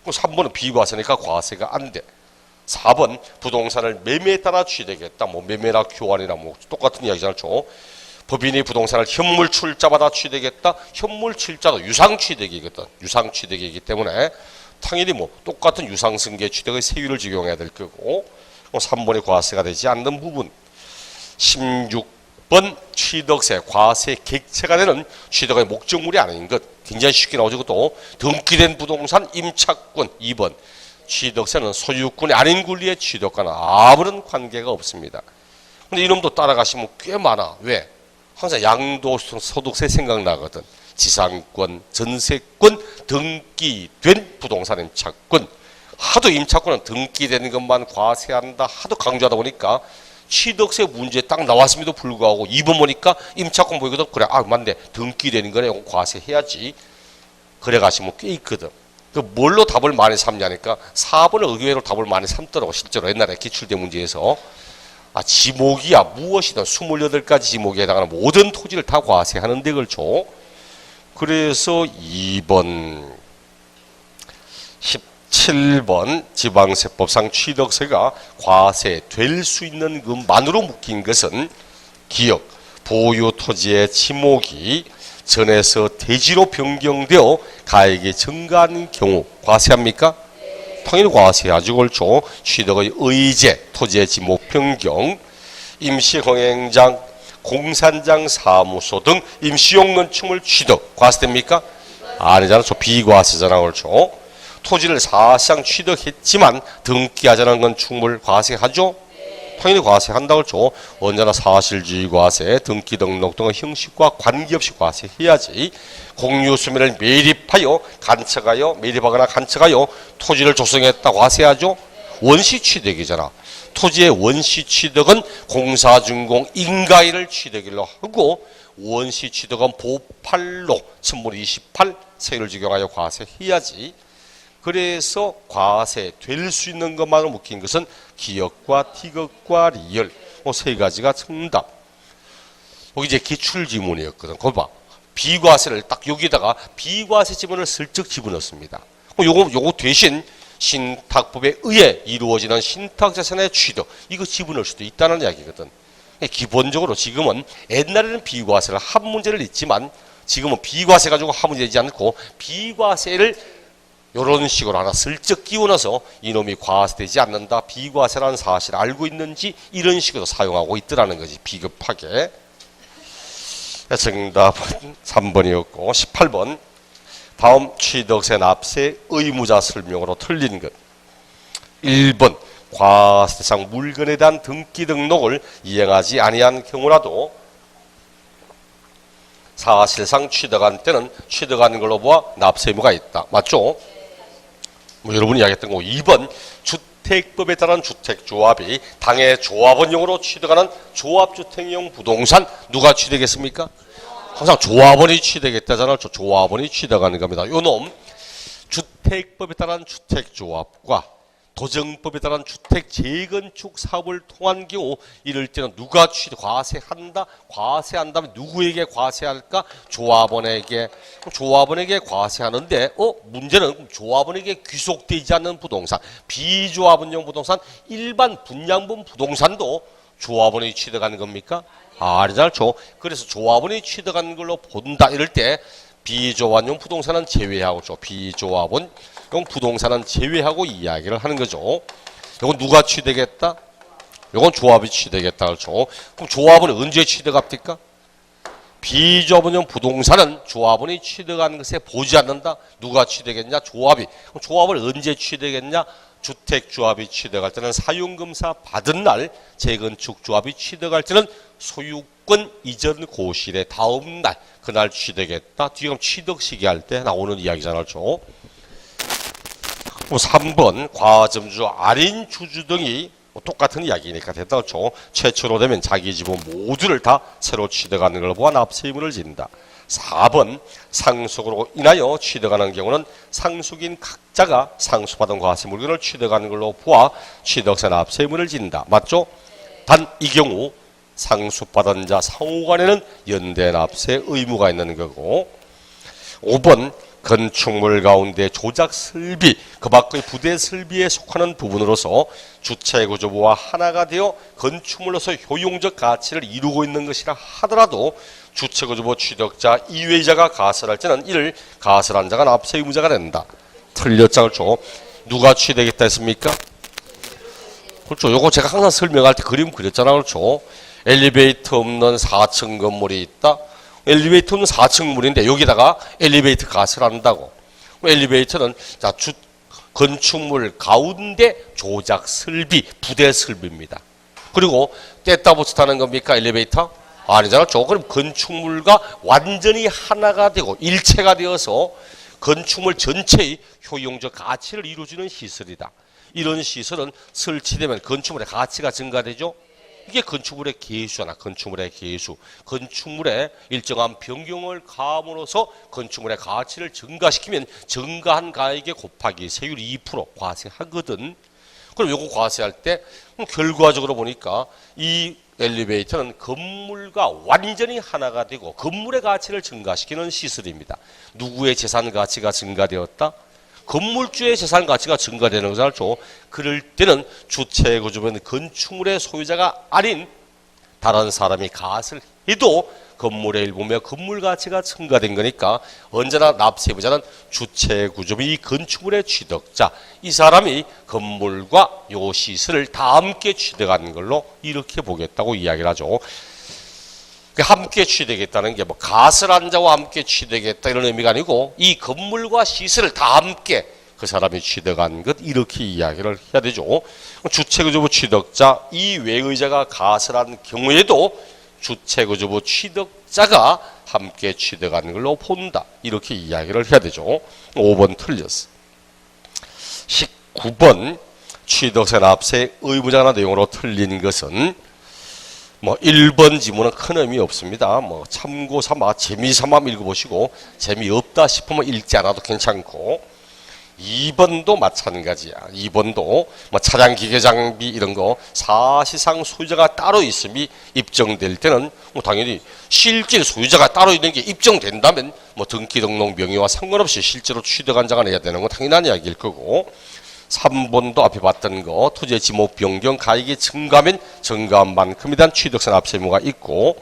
3번은 비과세니까 과세가 안 돼. 4번 부동산을 매매에 따라 취득했다. 뭐 매매나 교환이나 뭐 똑같은 이야기잖아요. 법인이 부동산을 현물 출자받아 취득했다. 현물 출자도 유상 취득이거든. 유상 취득이기 때문에 당연히 뭐 똑같은 유상승계 취득의 세율을 적용해야 될 거고. 3번이 과세가 되지 않는 부분. 16번 취득세 과세 객체가 되는 취득의 목적물이 아닌 것. 굉장히 쉽게 나오죠. 그것도 등기된 부동산 임차권. 2번 취득세는 소유권이 아닌 권리의 취득과는 아무런 관계가 없습니다. 근데 이놈도 따라가시면 꽤 많아. 왜? 항상 양도소득세 생각나거든. 지상권, 전세권, 등기된 부동산 임차권. 하도 임차권은 등기되는 것만 과세한다 하도 강조하다 보니까 취득세 문제 딱 나왔음에도 불구하고 2번 보니까 임차권 보이거든. 그래, 아 맞네, 등기되는 거네, 이거 과세해야지. 그래 가시면 꽤 있거든. 그 뭘로 답을 많이 삼냐니까 4번을 의외로 답을 많이 삼더라고. 실제로 옛날에 기출대 문제에서 아 지목이야 무엇이든 28가지 지목에 해당하는 모든 토지를 다 과세하는데 그렇죠. 그래서 2번 17번 지방세법상 취득세가 과세될 수 있는 것만으로 묶인 것은 기역, 보유 토지의 지목이 전에서 대지로 변경되어 가액이 증가한 경우 과세합니까? 당연히 과세하죠. 그렇죠. 취득의 의제, 토지의 지목 변경, 임시흥행장, 공산장 사무소 등 임시용 건축물 취득 과세됩니까? 아니잖아. 저 비과세잖아. 그렇죠. 토지를 사실상 취득했지만 등기하자는 건축물 과세하죠? 당연히 과세한다고 그렇죠. 언제나 사실주의 과세, 등기 등록 등의 형식과 관계없이 과세해야지. 공유수면을 매립하여 간척하여 매립하거나 간척하여 토지를 조성했다 과세하죠. 원시 취득이잖아. 토지의 원시 취득은 공사준공 인가일을 취득일로 하고 원시 취득은 보팔로 1028 세율을 적용하여 과세해야지. 그래서 과세될 수 있는 것만으로 묶인 것은 기역과 티격과 리얼 세 가지가 정답. 여기 이제 기출 지문이었거든. 거기 봐. 비과세를 딱 여기다가 비과세 지문을 슬쩍 집어넣습니다. 요거 대신 신탁법에 의해 이루어지는 신탁자산의 취득 이거 집어넣을 수도 있다는 이야기거든. 기본적으로 지금은 옛날에는 비과세를 한 문제를 냈지만 지금은 비과세 가지고 한 문제 내지 않고 비과세를 이런 식으로 하나 슬쩍 끼워넣어서 이놈이 과세되지 않는다. 비과세라는 사실을 알고 있는지 이런 식으로 사용하고 있더라는 거지. 비겁하게. 정답은 3번이었고 18번 다음 취득세 납세 의무자 설명으로 틀린 것. 1번 과세상 물건에 대한 등기 등록을 이행하지 아니한 경우라도 사실상 취득한 때는 취득한 걸로 보아 납세 의무가 있다. 맞죠? 뭐 여러분이 이야기했던 거. 2번 주택법에 따른 주택조합이 당해 조합원용으로 취득하는 조합주택용 부동산 누가 취득했습니까? 항상 조합원이 취득했다잖아요. 조합원이 취득하는 겁니다. 요놈 주택법에 따른 주택조합과 도정법에 따른 주택 재건축 사업을 통한 경우 이럴 때는 누가 과세한다? 과세한다면 누구에게 과세할까? 조합원에게. 조합원에게 과세하는데 문제는 조합원에게 귀속되지 않는 부동산, 비조합원용 부동산, 일반 분양분 부동산도 조합원이 취득하는 겁니까? 아니잖죠. 그래서 조합원이 취득한 걸로 본다. 이럴 때 비조합원용 부동산은 제외하고 비조합원 부동산은 제외하고 이야기를 하는 거죠. 이건 누가 취득했다? 이건 조합이 취득했다. 그렇죠. 그럼 조합은 언제 취득합니까? 비조합원용 부동산은 조합원이 취득한 것에 보지 않는다. 누가 취득했냐? 조합이. 그럼 조합을 언제 취득했냐? 주택조합이 취득할 때는 사용검사 받은 날, 재건축조합이 취득할 때는 소유권 이전 고실의 다음 날, 그날 취득했다. 뒤에 그럼 취득 시기 할 때 나오는 이야기잖아요. 그렇죠. 3번 과점주, 할인 주주 등이 똑같은 이야기니까 됐다. 그렇죠. 최초로 되면 자기 지분 모두를 다 새로 취득하는 걸 보아 납세 의무를 진다. 4번 상속으로 인하여 취득하는 경우는 상속인 각자가 상속받은 과세 물건을 취득하는 걸로 보아 취득세 납세 의무를 진다. 맞죠? 단 이 경우 상속받은 자 상호간에는 연대 납세 의무가 있는 거고. 5번 건축물 가운데 조작 설비, 그 밖의 부대 설비에 속하는 부분으로서 주체구조부와 하나가 되어 건축물로서 효용적 가치를 이루고 있는 것이라 하더라도 주체구조부 취득자 이외자가 가설할 때는 이를 가설한 자가 납세 의무자가 된다. 틀렸죠. 그렇죠. 누가 취득했다 했습니까? 그렇죠. 요거 제가 항상 설명할 때 그림 그렸잖아요. 그렇죠. 엘리베이터 없는 4층 건물이 있다. 엘리베이터는 4층물인데 여기다가 엘리베이터 가설한다고. 엘리베이터는 자 건축물 가운데 조작 설비, 부대 설비입니다. 그리고 뗐다 붙였다는 겁니까? 엘리베이터? 아니잖아. 그럼 건축물과 완전히 하나가 되고 일체가 되어서 건축물 전체의 효용적 가치를 이루어주는 시설이다. 이런 시설은 설치되면 건축물의 가치가 증가되죠. 이게 건축물의 계수잖아. 건축물의 계수. 건축물의 일정한 변경을 가함으로써 건축물의 가치를 증가시키면 증가한 가액에 곱하기 세율 2% 과세하거든. 그럼 요거 과세할 때 결과적으로 보니까 이 엘리베이터는 건물과 완전히 하나가 되고 건물의 가치를 증가시키는 시설입니다. 누구의 재산 가치가 증가되었다? 건물주의 재산 가치가 증가되는 것을 알죠. 그럴 때는 주체구조부는 건축물의 소유자가 아닌 다른 사람이 가설 해도 건물의 일부며 건물 가치가 증가된 거니까 언제나 납세의무자는 주체구조비 건축물의 취득자, 이 사람이 건물과 요 시설을 다 함께 취득하는 걸로 이렇게 보겠다고 이야기를 하죠. 함께 취득했다는 게 뭐 가설한 자와 함께 취득했다 이런 의미가 아니고 이 건물과 시설을 다 함께 그 사람이 취득한 것 이렇게 이야기를 해야 되죠. 주체구조부 취득자 이외의 자가 가설한 경우에도 주체구조부 취득자가 함께 취득한 걸로 본다. 이렇게 이야기를 해야 되죠. 5번 틀렸어. 19번 취득세 납세 의무자나 내용으로 틀린 것은 1번 지문은 큰 의미 없습니다. 참고 삼아 재미삼아 읽어보시고 재미없다 싶으면 읽지 않아도 괜찮고 2번도 마찬가지야. 2번도 차량 기계 장비 이런 거 사실상 소유자가 따로 있음이 입증될 때는 당연히 실질 소유자가 따로 있는 게 입증된다면 등기 등록 명의와 상관없이 실제로 취득한 자가 내야 되는 건 당연한 이야기일 거고 3번도 앞에 봤던 거 토지의 지목 변경 가액이 증가하면 증가한 만큼에 대한 취득세 납세 의무가 있고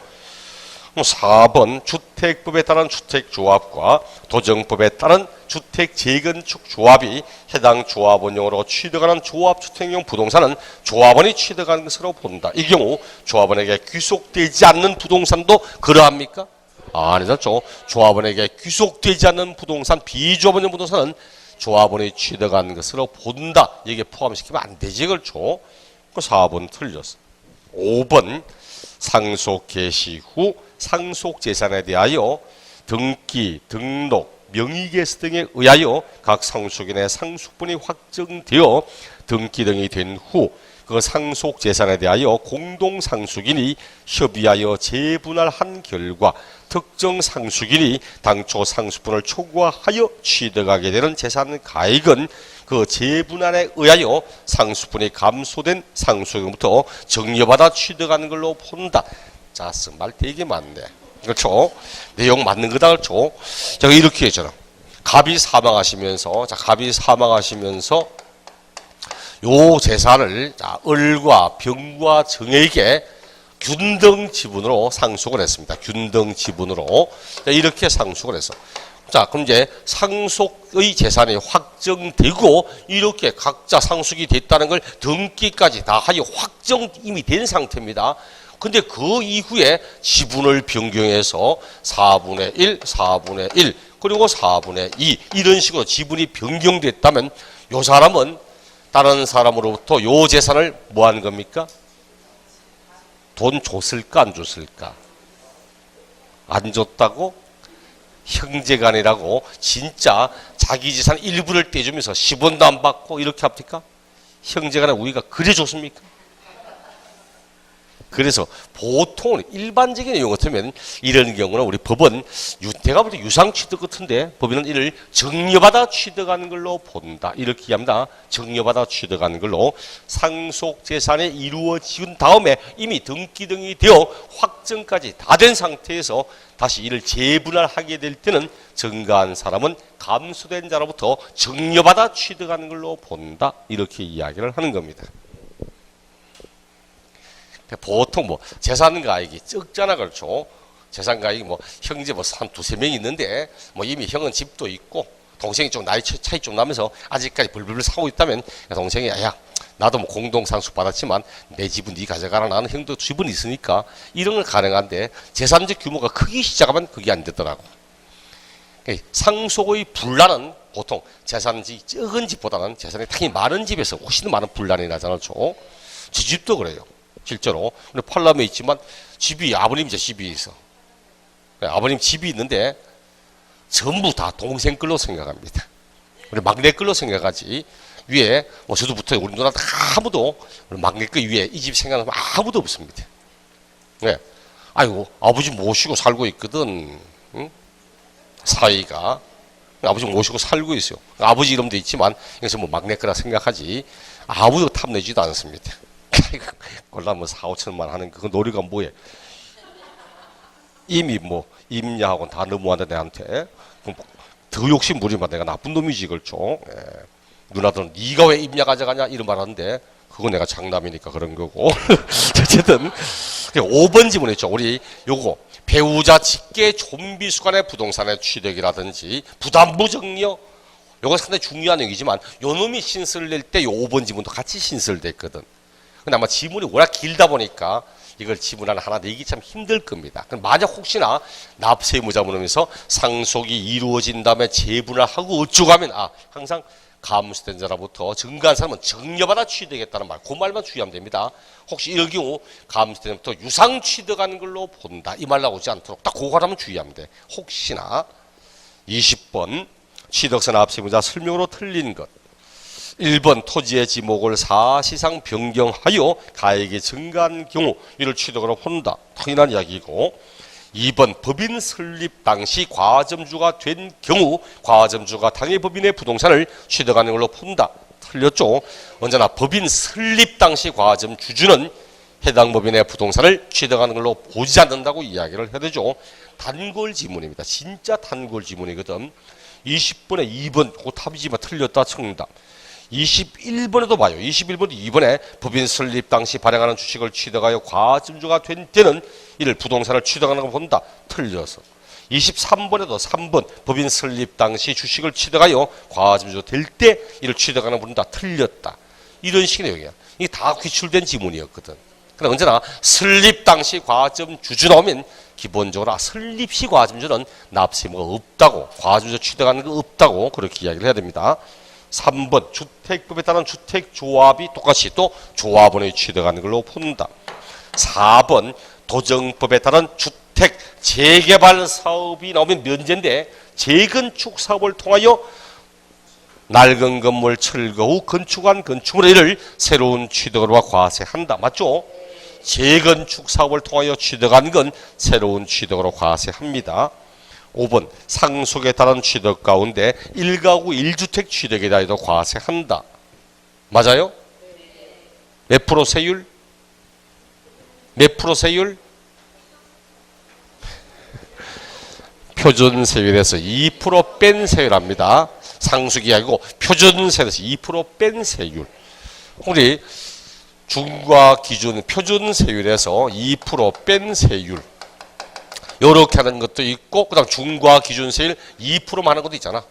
4번 주택법에 따른 주택조합과 도정법에 따른 주택재건축조합이 해당 조합원용으로 취득하는 조합주택용 부동산은 조합원이 취득하는 것으로 본다. 이 경우 조합원에게 귀속되지 않는 부동산도 그러합니까? 아니죠. 조합원에게 귀속되지 않는 부동산, 비조합원용 부동산은 조합원이 취득한 것으로 본다. 여기에 포함시키면 안 되지. 그렇죠. 4번 틀렸어. 5번 상속 개시 후 상속 재산에 대하여 등기, 등록, 명의계스 등에 의하여 각 상속인의 상속분이 확정되어 등기 등이 된 후 그 상속 재산에 대하여 공동 상속인이 협의하여 재분할한 결과 특정 상속인이 당초 상속분을 초과하여 취득하게 되는 재산 가액은 그 재분할에 의하여 상속분이 감소된 상속인부터 증여받아 취득하는 걸로 본다. 자, 쓴 말 되게 많네. 그렇죠? 내용 맞는 거다. 그렇죠? 제가 이렇게 했잖아. 갑이 사망하시면서, 요 재산을 을과 병과 정에게 균등 지분으로 상속을 했습니다. 균등 지분으로. 이렇게 상속을 했어. 자, 그럼 이제 상속의 재산이 확정되고 이렇게 각자 상속이 됐다는 걸 등기까지 다 하여 확정 이미 된 상태입니다. 근데 그 이후에 지분을 변경해서 4분의 1, 4분의 1, 그리고 4분의 2 이런 식으로 지분이 변경됐다면 요 사람은 다른 사람으로부터 요 재산을 뭐 하는 겁니까? 돈 줬을까 안 줬을까? 안 줬다고? 형제간이라고 진짜 자기 재산 일부를 떼주면서 10원도 안 받고 이렇게 합니까? 형제간에 우리가 그래 줬습니까? 그래서 보통 일반적인 내용 같으면 이런 경우는 우리 법은 내가 볼 때 유상 취득 같은데 법인은 이를 증여받아 취득하는 걸로 본다. 이렇게 이해합니다. 증여받아 취득하는 걸로 상속 재산이 이루어진 다음에 이미 등기 등이 되어 확정까지 다 된 상태에서 다시 이를 재분할하게 될 때는 증가한 사람은 감수된 자로부터 증여받아 취득하는 걸로 본다. 이렇게 이야기를 하는 겁니다. 보통 뭐 재산가액이 적잖아. 그렇죠? 재산가액이 뭐 형제 뭐 한 두세 명 있는데 뭐 이미 형은 집도 있고 동생이 좀 나이 차이 좀 나면서 아직까지 불불 사고 있다면 동생이 야 나도 뭐 공동상속 받았지만 내 집은 네 가져가라. 나는 형도 집은 있으니까 이런 건 가능한데 재산적 규모가 크기 시작하면 그게 안 되더라고. 상속의 분란은 보통 재산이 적은 집보다는 재산이 당연히 많은 집에서 훨씬 많은 분란이 나잖아요. 제 집도 그래요. 실제로. 근데 팔남에 있지만 집이 아버님 집이 있어. 아버님 집이 있는데 전부 다 동생 걸로 생각합니다. 우리 막내 걸로 생각하지. 위에 뭐 저도 붙어요. 우리 누나 아무도 우리 막내 거 위에 이 집 생각하면 아무도 없습니다. 네. 아이고 아버지 모시고 살고 있거든. 응? 사위가 아버지 모시고 살고 있어요. 아버지 이름도 있지만 이것은 뭐 막내 거라 생각하지. 아무도 탐내지도 않습니다. 꼴라 뭐 4, 5천만 하는 그 노리가 뭐해? 이미 뭐 임야하고는 다 너무한다 내한테. 더 욕심 부리면 내가 나쁜 놈이지 그렇죠? 예. 누나들은 네가 왜 임야 가져가냐 이런 말 하는데 그건 내가 장남이니까 그런 거고. 어쨌든 5번 지문이죠. 우리 요거 배우자 직계 좀비수간의 부동산의 취득이라든지 부담부 증여 요거 상당히 중요한 얘기지만 요 놈이 신설을 낼 때 요 5번 지문도 같이 신설됐거든. 근데 아마 지문이 워낙 길다 보니까 이걸 지문 하나 내기 참 힘들 겁니다. 만약 혹시나 납세의무자문하면서 상속이 이루어진 다음에 재분할 하고 어쩌고 하면 항상 감수된 자로부터 증가한 사람은 증여받아 취득했다는 말, 그 말만 주의하면 됩니다. 혹시 이럴 경우 감수된 자로부터 유상 취득하는 걸로 본다. 이 말 나오지 않도록 딱 그거 하나만 주의하면 돼. 혹시나 20번 취득세 납세의무자 설명으로 틀린 것. 1번 토지의 지목을 사실상 변경하여 가액이 증가한 경우 이를 취득으로 본다. 당연한 이야기고 2번 법인 설립 당시 과점주가 된 경우 과점주가 당해 법인의 부동산을 취득하는 걸로 본다. 틀렸죠? 언제나 법인 설립 당시 과점주주는 해당 법인의 부동산을 취득하는 걸로 보지 않는다고 이야기를 해야 되죠. 단골 지문입니다. 진짜 단골 지문이거든. 20번에 2번 그 탑이지만 틀렸다 정답. 21번에도 봐요. 21번 2번에 법인 설립 당시 발행하는 주식을 취득하여 과점주가 된 때는 이를 부동산을 취득하는 걸 본다. 틀려서. 23번에도 3번 법인 설립 당시 주식을 취득하여 과점주가 될 때 이를 취득하는 걸 본다. 틀렸다. 이런 식의 내용이야. 이게 다 귀출된 지문이었거든. 그러나 언제나 설립 당시 과점주주 나오면 기본적으로 설립 시 과점주는 납세의무가 없다고 과점주 취득하는 거 없다고 그렇게 이야기를 해야 됩니다. 3번 주택법에 따른 주택조합이 똑같이 또 조합원이 취득하는 걸로 본다. 4번 도정법에 따른 주택 재개발 사업이 나오면 면제인데 재건축 사업을 통하여 낡은 건물 철거 후 건축한 건축물을 새로운 취득으로 과세한다. 맞죠? 재건축 사업을 통하여 취득한 건 새로운 취득으로 과세합니다. 5번 상속에 따른 취득 가운데 1가구 1주택 취득에 대해서 과세한다. 맞아요? 몇 프로 세율? 몇 프로 세율? 표준세율에서 2% 뺀 세율합니다. 상속이 아니고 표준세율에서 2% 뺀 세율. 우리 중과 기준 표준세율에서 2% 뺀 세율. 이렇게 하는 것도 있고, 그 다음 중과 기준세율 2%만 하는 것도 있잖아.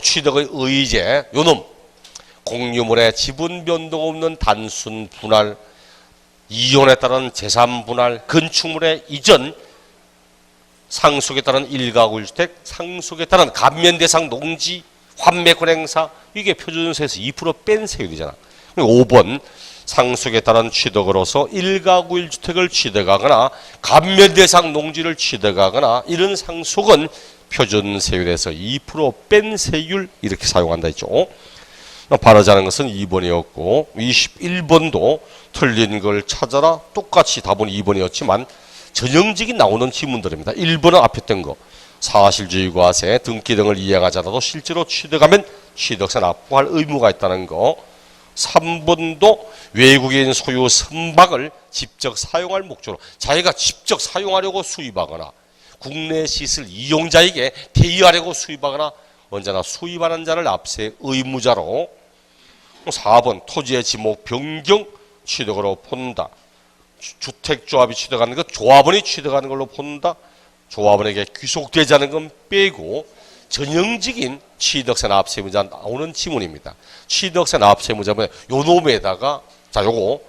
취득의 의제, 요놈. 공유물의 지분 변동 없는 단순 분할, 이혼에 따른 재산 분할, 건축물의 이전, 상속에 따른 1가구 1주택, 상속에 따른 감면 대상 농지, 환매권 행사, 이게 표준세에서 2% 뺀 세율이잖아. 5번 상속에 따른 취득으로서 1가구 1주택을 취득하거나 감면 대상 농지를 취득하거나 이런 상속은 표준세율에서 2% 뺀 세율 이렇게 사용한다 했죠. 바르지 않은 것은 2번이었고 21번도 틀린 걸 찾아라. 똑같이 답은 2번이었지만 전형적인 나오는 지문들입니다. 1번은 앞에 뜬 거. 사실주의 과세, 등기 등을 이행하지 않아도 실제로 취득하면 취득세 납부할 의무가 있다는 거. 3번도 외국인 소유 선박을 직접 사용할 목적으로 자기가 직접 사용하려고 수입하거나 국내 시설 이용자에게 대여하려고 수입하거나 언제나 수입하는 자를 납세 의무자로. 4번 토지의 지목 변경 취득으로 본다. 주택조합이 취득하는 것 조합원이 취득하는 걸로 본다. 조합원에게 귀속되지 않은 건 빼고 전형적인 취득세 납세 의무자 나오는 지문입니다. 취득세 납세 의무자면 요 놈에다가 자 요거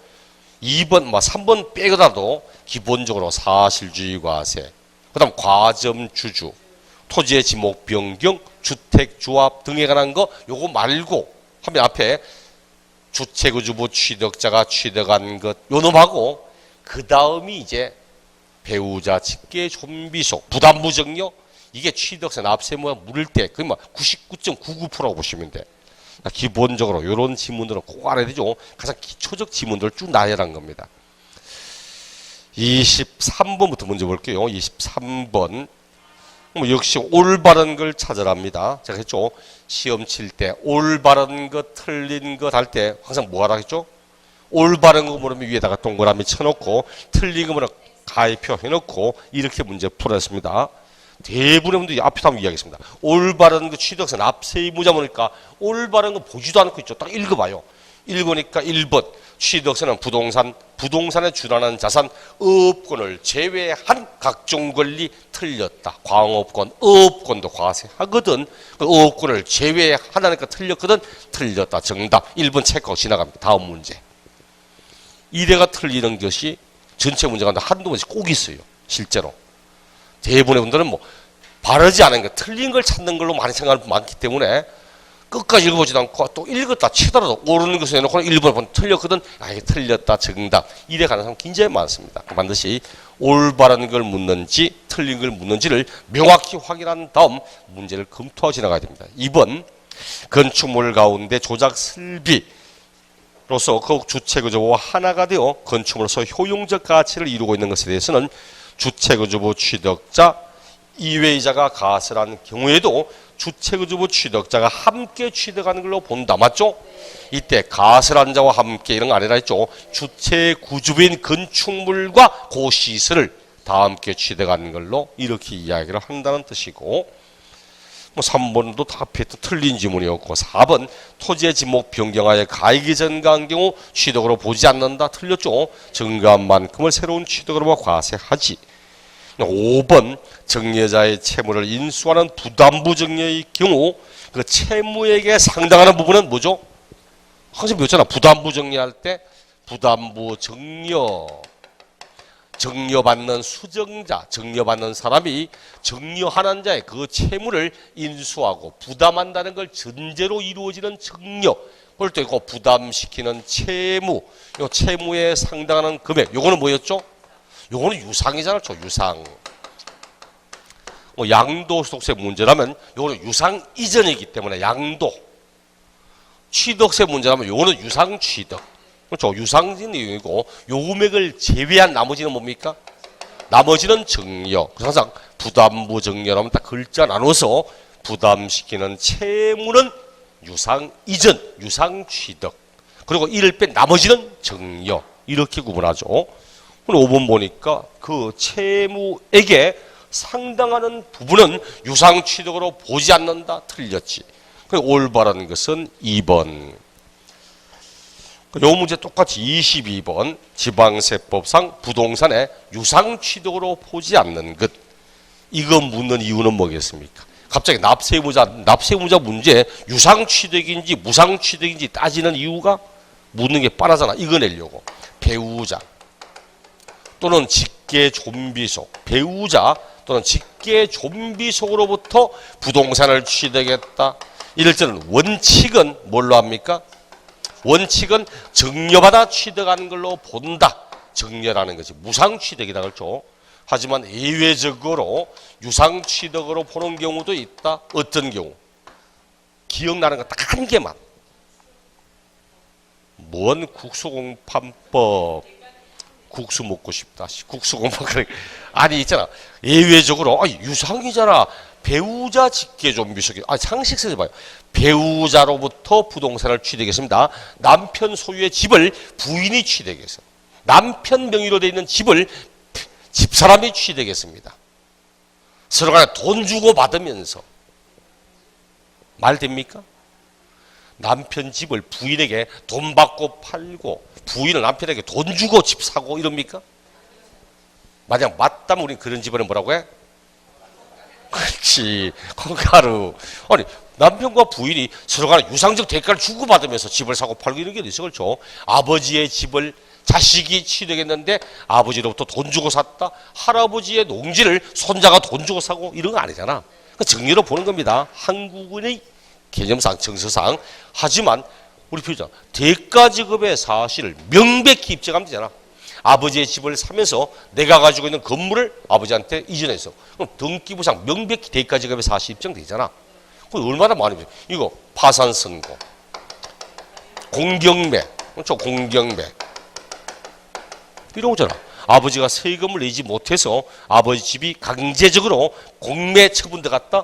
2번 3번 빼고라도 기본적으로 사실주의 과세, 그다음 과점 주주, 토지의 지목 변경, 주택조합 등에 관한 거 요거 말고 하면 앞에 주택의주부 취득자가 취득한 것 요 놈하고 그 다음이 이제 배우자 직계 존비속 부담부 정려 이게 취득세 납세무가 물을 때 거의 99.99%라고 보시면 돼. 기본적으로 이런 지문들은 꼭 알아야 되죠. 가장 기초적 지문들을 쭉 나열한 겁니다. 23번부터 문제 볼게요. 23번 역시 올바른 걸 찾으랍니다. 제가 했죠. 시험 칠 때 올바른 것 틀린 것 할 때 항상 뭐 하라 했죠? 올바른 거 물으면 위에다가 동그라미 쳐놓고 틀린 거 물으면 가위표 해놓고 이렇게 문제 풀었습니다. 대부분의 분들이 앞에 한번 이야기했습니다. 올바른 거 취득세 납세 의무자 보니까 올바른 거 보지도 않고 있죠. 딱 읽어봐요. 읽으니까 1번 취득세는 부동산에 준하는 자산 업권을 제외한 각종 권리 틀렸다. 광업권, 업권도 과세하거든. 그 업권을 제외하다니까 틀렸거든. 틀렸다. 정답. 1번 체크하고 지나갑니다. 다음 문제. 이래가 틀리는 것이 전체 문제가 한두 번씩 꼭 있어요. 실제로. 대부분의 분들은 바르지 않은 거, 틀린 걸 찾는 걸로 많이 생각하는 분 많기 때문에 끝까지 읽어보지도 않고 또 읽었다 치더라도 오르는 것을 해놓고 1번 틀렸거든. 이게 틀렸다. 정답. 이래 가는 사람 굉장히 많습니다. 반드시 올바른 걸 묻는지 틀린 걸 묻는지를 명확히 확인한 다음 문제를 검토하고 지나가야 됩니다. 2번 건축물 가운데 조작 설비 로서 그 주택의주부와 하나가 되어 건축물로서 효용적 가치를 이루고 있는 것에 대해서는 주택의주부 취득자 이외의자가 가세를 한 경우에도 주택의주부 취득자가 함께 취득하는 걸로 본다. 맞죠? 이때 가세를 한 자와 함께 이런 거 아니라 했죠. 주택구주부인 건축물과 고시설을 다 함께 취득하는 걸로 이렇게 이야기를 한다는 뜻이고 3번도 다 틀린 지문이었고 4번 토지의 지목 변경하여 가액이 증가한 경우 취득으로 보지 않는다. 틀렸죠. 증가한 만큼을 새로운 취득으로 과세하지. 5번 정려자의 채무를 인수하는 부담부 정려의 경우 그 채무액에 상당하는 부분은 뭐죠? 항상 배웠잖아. 부담부 정려할 때 부담부 정려받는 수정자, 정려받는 사람이 정려하는 자의 그 채무를 인수하고 부담한다는 걸 전제로 이루어지는 정려. 그럴 때 이거 부담시키는 채무, 이 채무에 상당하는 금액. 요거는 뭐였죠? 요거는 유상이잖아요. 유상. 뭐 양도소득세 문제라면 요거는 유상 이전이기 때문에 양도. 취득세 문제라면 요거는 유상 취득. 그렇죠. 유상진 이유이고 요 금액을 제외한 나머지는 뭡니까? 나머지는 증여. 그래서 항상 부담부 증여라면 딱 글자 나눠서 부담시키는 채무는 유상 이전, 유상 취득. 그리고 이를 뺀 나머지는 증여. 이렇게 구분하죠. 그럼 5번 보니까 그 채무에게 상당하는 부분은 유상 취득으로 보지 않는다. 틀렸지. 올바른 것은 2번. 요 문제 똑같이 22번 지방세법상 부동산의 유상 취득으로 보지 않는 것. 이거 묻는 이유는 뭐겠습니까? 갑자기 납세의무자 문제 유상 취득인지 무상 취득인지 따지는 이유가 묻는 게 뻔하잖아. 이거 내려고. 배우자 또는 직계 좀비속, 배우자 또는 직계 좀비속으로부터 부동산을 취득했다. 이럴 때는 원칙은 뭘로 합니까? 원칙은 증여받아 취득하는 걸로 본다. 증여라는 것이 무상 취득이다. 그렇죠? 하지만 예외적으로 유상 취득으로 보는 경우도 있다. 어떤 경우? 기억나는 거 딱 한 개만. 뭔 국수공판법. 국수 먹고 싶다. 국수공판. 아니 있잖아. 예외적으로 유상이잖아. 배우자 직계 좀비속이. 상식세서 봐요. 배우자로부터 부동산을 취득했습니다. 남편 소유의 집을 부인이 취득했어요. 남편 명의로 되어 있는 집을 집사람이 취득했습니다. 서로 간에 돈 주고 받으면서. 말 됩니까? 남편 집을 부인에게 돈 받고 팔고 부인은 남편에게 돈 주고 집 사고 이럽니까? 만약 맞다면 우리는 그런 집안은 뭐라고 해? 그렇지. 콩가루. 아니 남편과 부인이 서로 간에 유상적 대가를 주고받으면서 집을 사고 팔고 이런 게 있어. 그렇죠? 아버지의 집을 자식이 취득했는데 아버지로부터 돈 주고 샀다. 할아버지의 농지를 손자가 돈 주고 사고 이런 거 아니잖아. 증여로 보는 겁니다. 한국인의 개념상 정서상. 하지만 우리 표정 대가 지급의 사실을 명백히 입증하면 되잖아. 아버지의 집을 사면서 내가 가지고 있는 건물을 아버지한테 이전해서 그럼 등기부상 명백히 대가 지급의 사실 입증되잖아. 그럼 얼마나 많이 이거 파산 선고, 공경매, 그렇죠? 공경매 이런 거잖아. 아버지가 세금을 내지 못해서 아버지 집이 강제적으로 공매 처분돼갔다.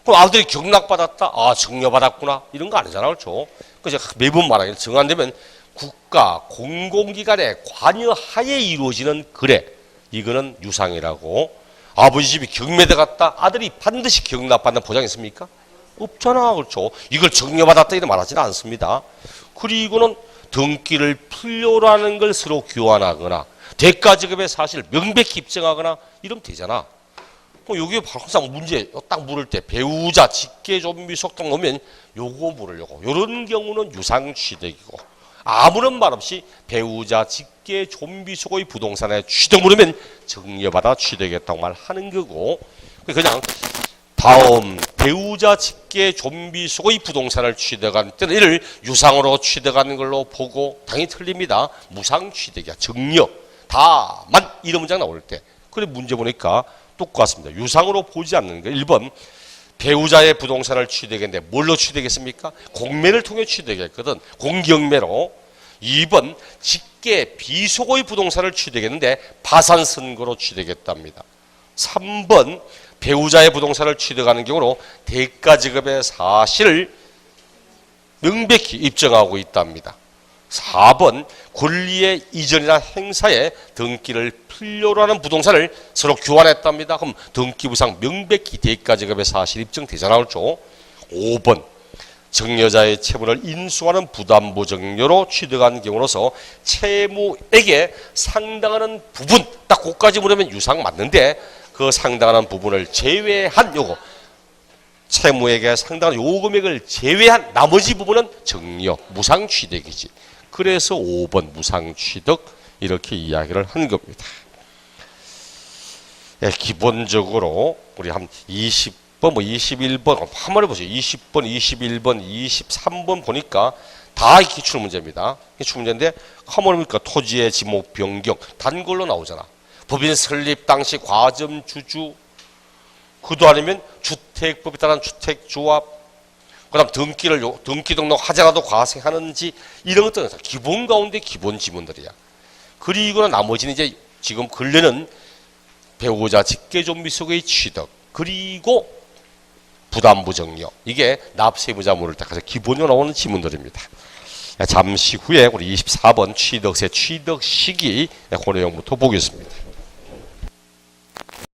그럼 아들이 경락받았다. 증여받았구나. 이런 거 아니잖아. 그렇죠? 그래서 매번 말하기를 정한되면 국가 공공기관의 관여하에 이루어지는 거래. 이거는 유상이라고. 아버지 집이 경매돼갔다. 아들이 반드시 경락받는 보장이 있습니까? 없잖아. 그렇죠? 이걸 증여받았다 이런 말하지는 않습니다. 그리고는 등기를 필요로 하는 걸 서로 교환하거나 대가 지급의 사실을 명백히 입증하거나 이러면 되잖아. 여기에 항상 문제 딱 물을 때 배우자 직계 좀비 속당 오면 요거 물으려고. 요런 경우는 유상 취득이고 아무런 말 없이 배우자 직계 좀비 속의 부동산에 취득 물으면 증여받아 취득했다고 말하는 거고. 그냥 다음 배우자 직계 좀비 속의 부동산을 취득한 때는 이를 유상으로 취득하는 걸로 보고 당연히 틀립니다. 무상 취득이야. 증여. 다만 이런 문장 나올 때. 그래 문제 보니까 똑같습니다. 유상으로 보지 않는 거. 1번 배우자의 부동산을 취득했는데 뭘로 취득했습니까? 공매를 통해 취득했거든. 공경매로. 2번 직계 비속의 부동산을 취득했는데 파산 선고로 취득했답니다. 3번 배우자의 부동산을 취득하는 경우로 대가 지급의 사실을 명백히 입증하고 있답니다. 4번 권리의 이전이나 행사에 등기를 필요로 하는 부동산을 서로 교환했답니다. 그럼 등기부상 명백히 대가 지급의 사실 입증되잖아. 그렇죠? 5번 증여자의 채무를 인수하는 부담부 증여로 취득한 경우로서 채무에게 상당하는 부분, 딱 그까지 물으면 유상 맞는데 그 상당한 부분을 제외한 요거, 채무에게 상당한 요 금액을 제외한 나머지 부분은 증여, 무상 취득이지. 그래서 5번 무상 취득 이렇게 이야기를 한 겁니다. 예, 기본적으로 우리 한 20번, 21번 한 번 해보세요. 20번, 21번, 23번 보니까 다 기출 문제입니다. 기출 문제인데 한번 보니까 토지의 지목 변경 단골로 나오잖아. 법인 설립 당시 과점 주주 그도 아니면 주택법에 따른 주택조합, 그다음 등기 등록하더라도 과세하는지 이런 것들은 기본 가운데 기본 지문들이야. 그리고 나머지는 이제 지금 근래는 배우자 직계존비속의 취득 그리고 부담부정력 이게 납세의무자 물을 때 가장 기본으로 나오는 지문들입니다. 잠시 후에 우리 24번 취득세 취득 시기 그 내용부터 보겠습니다.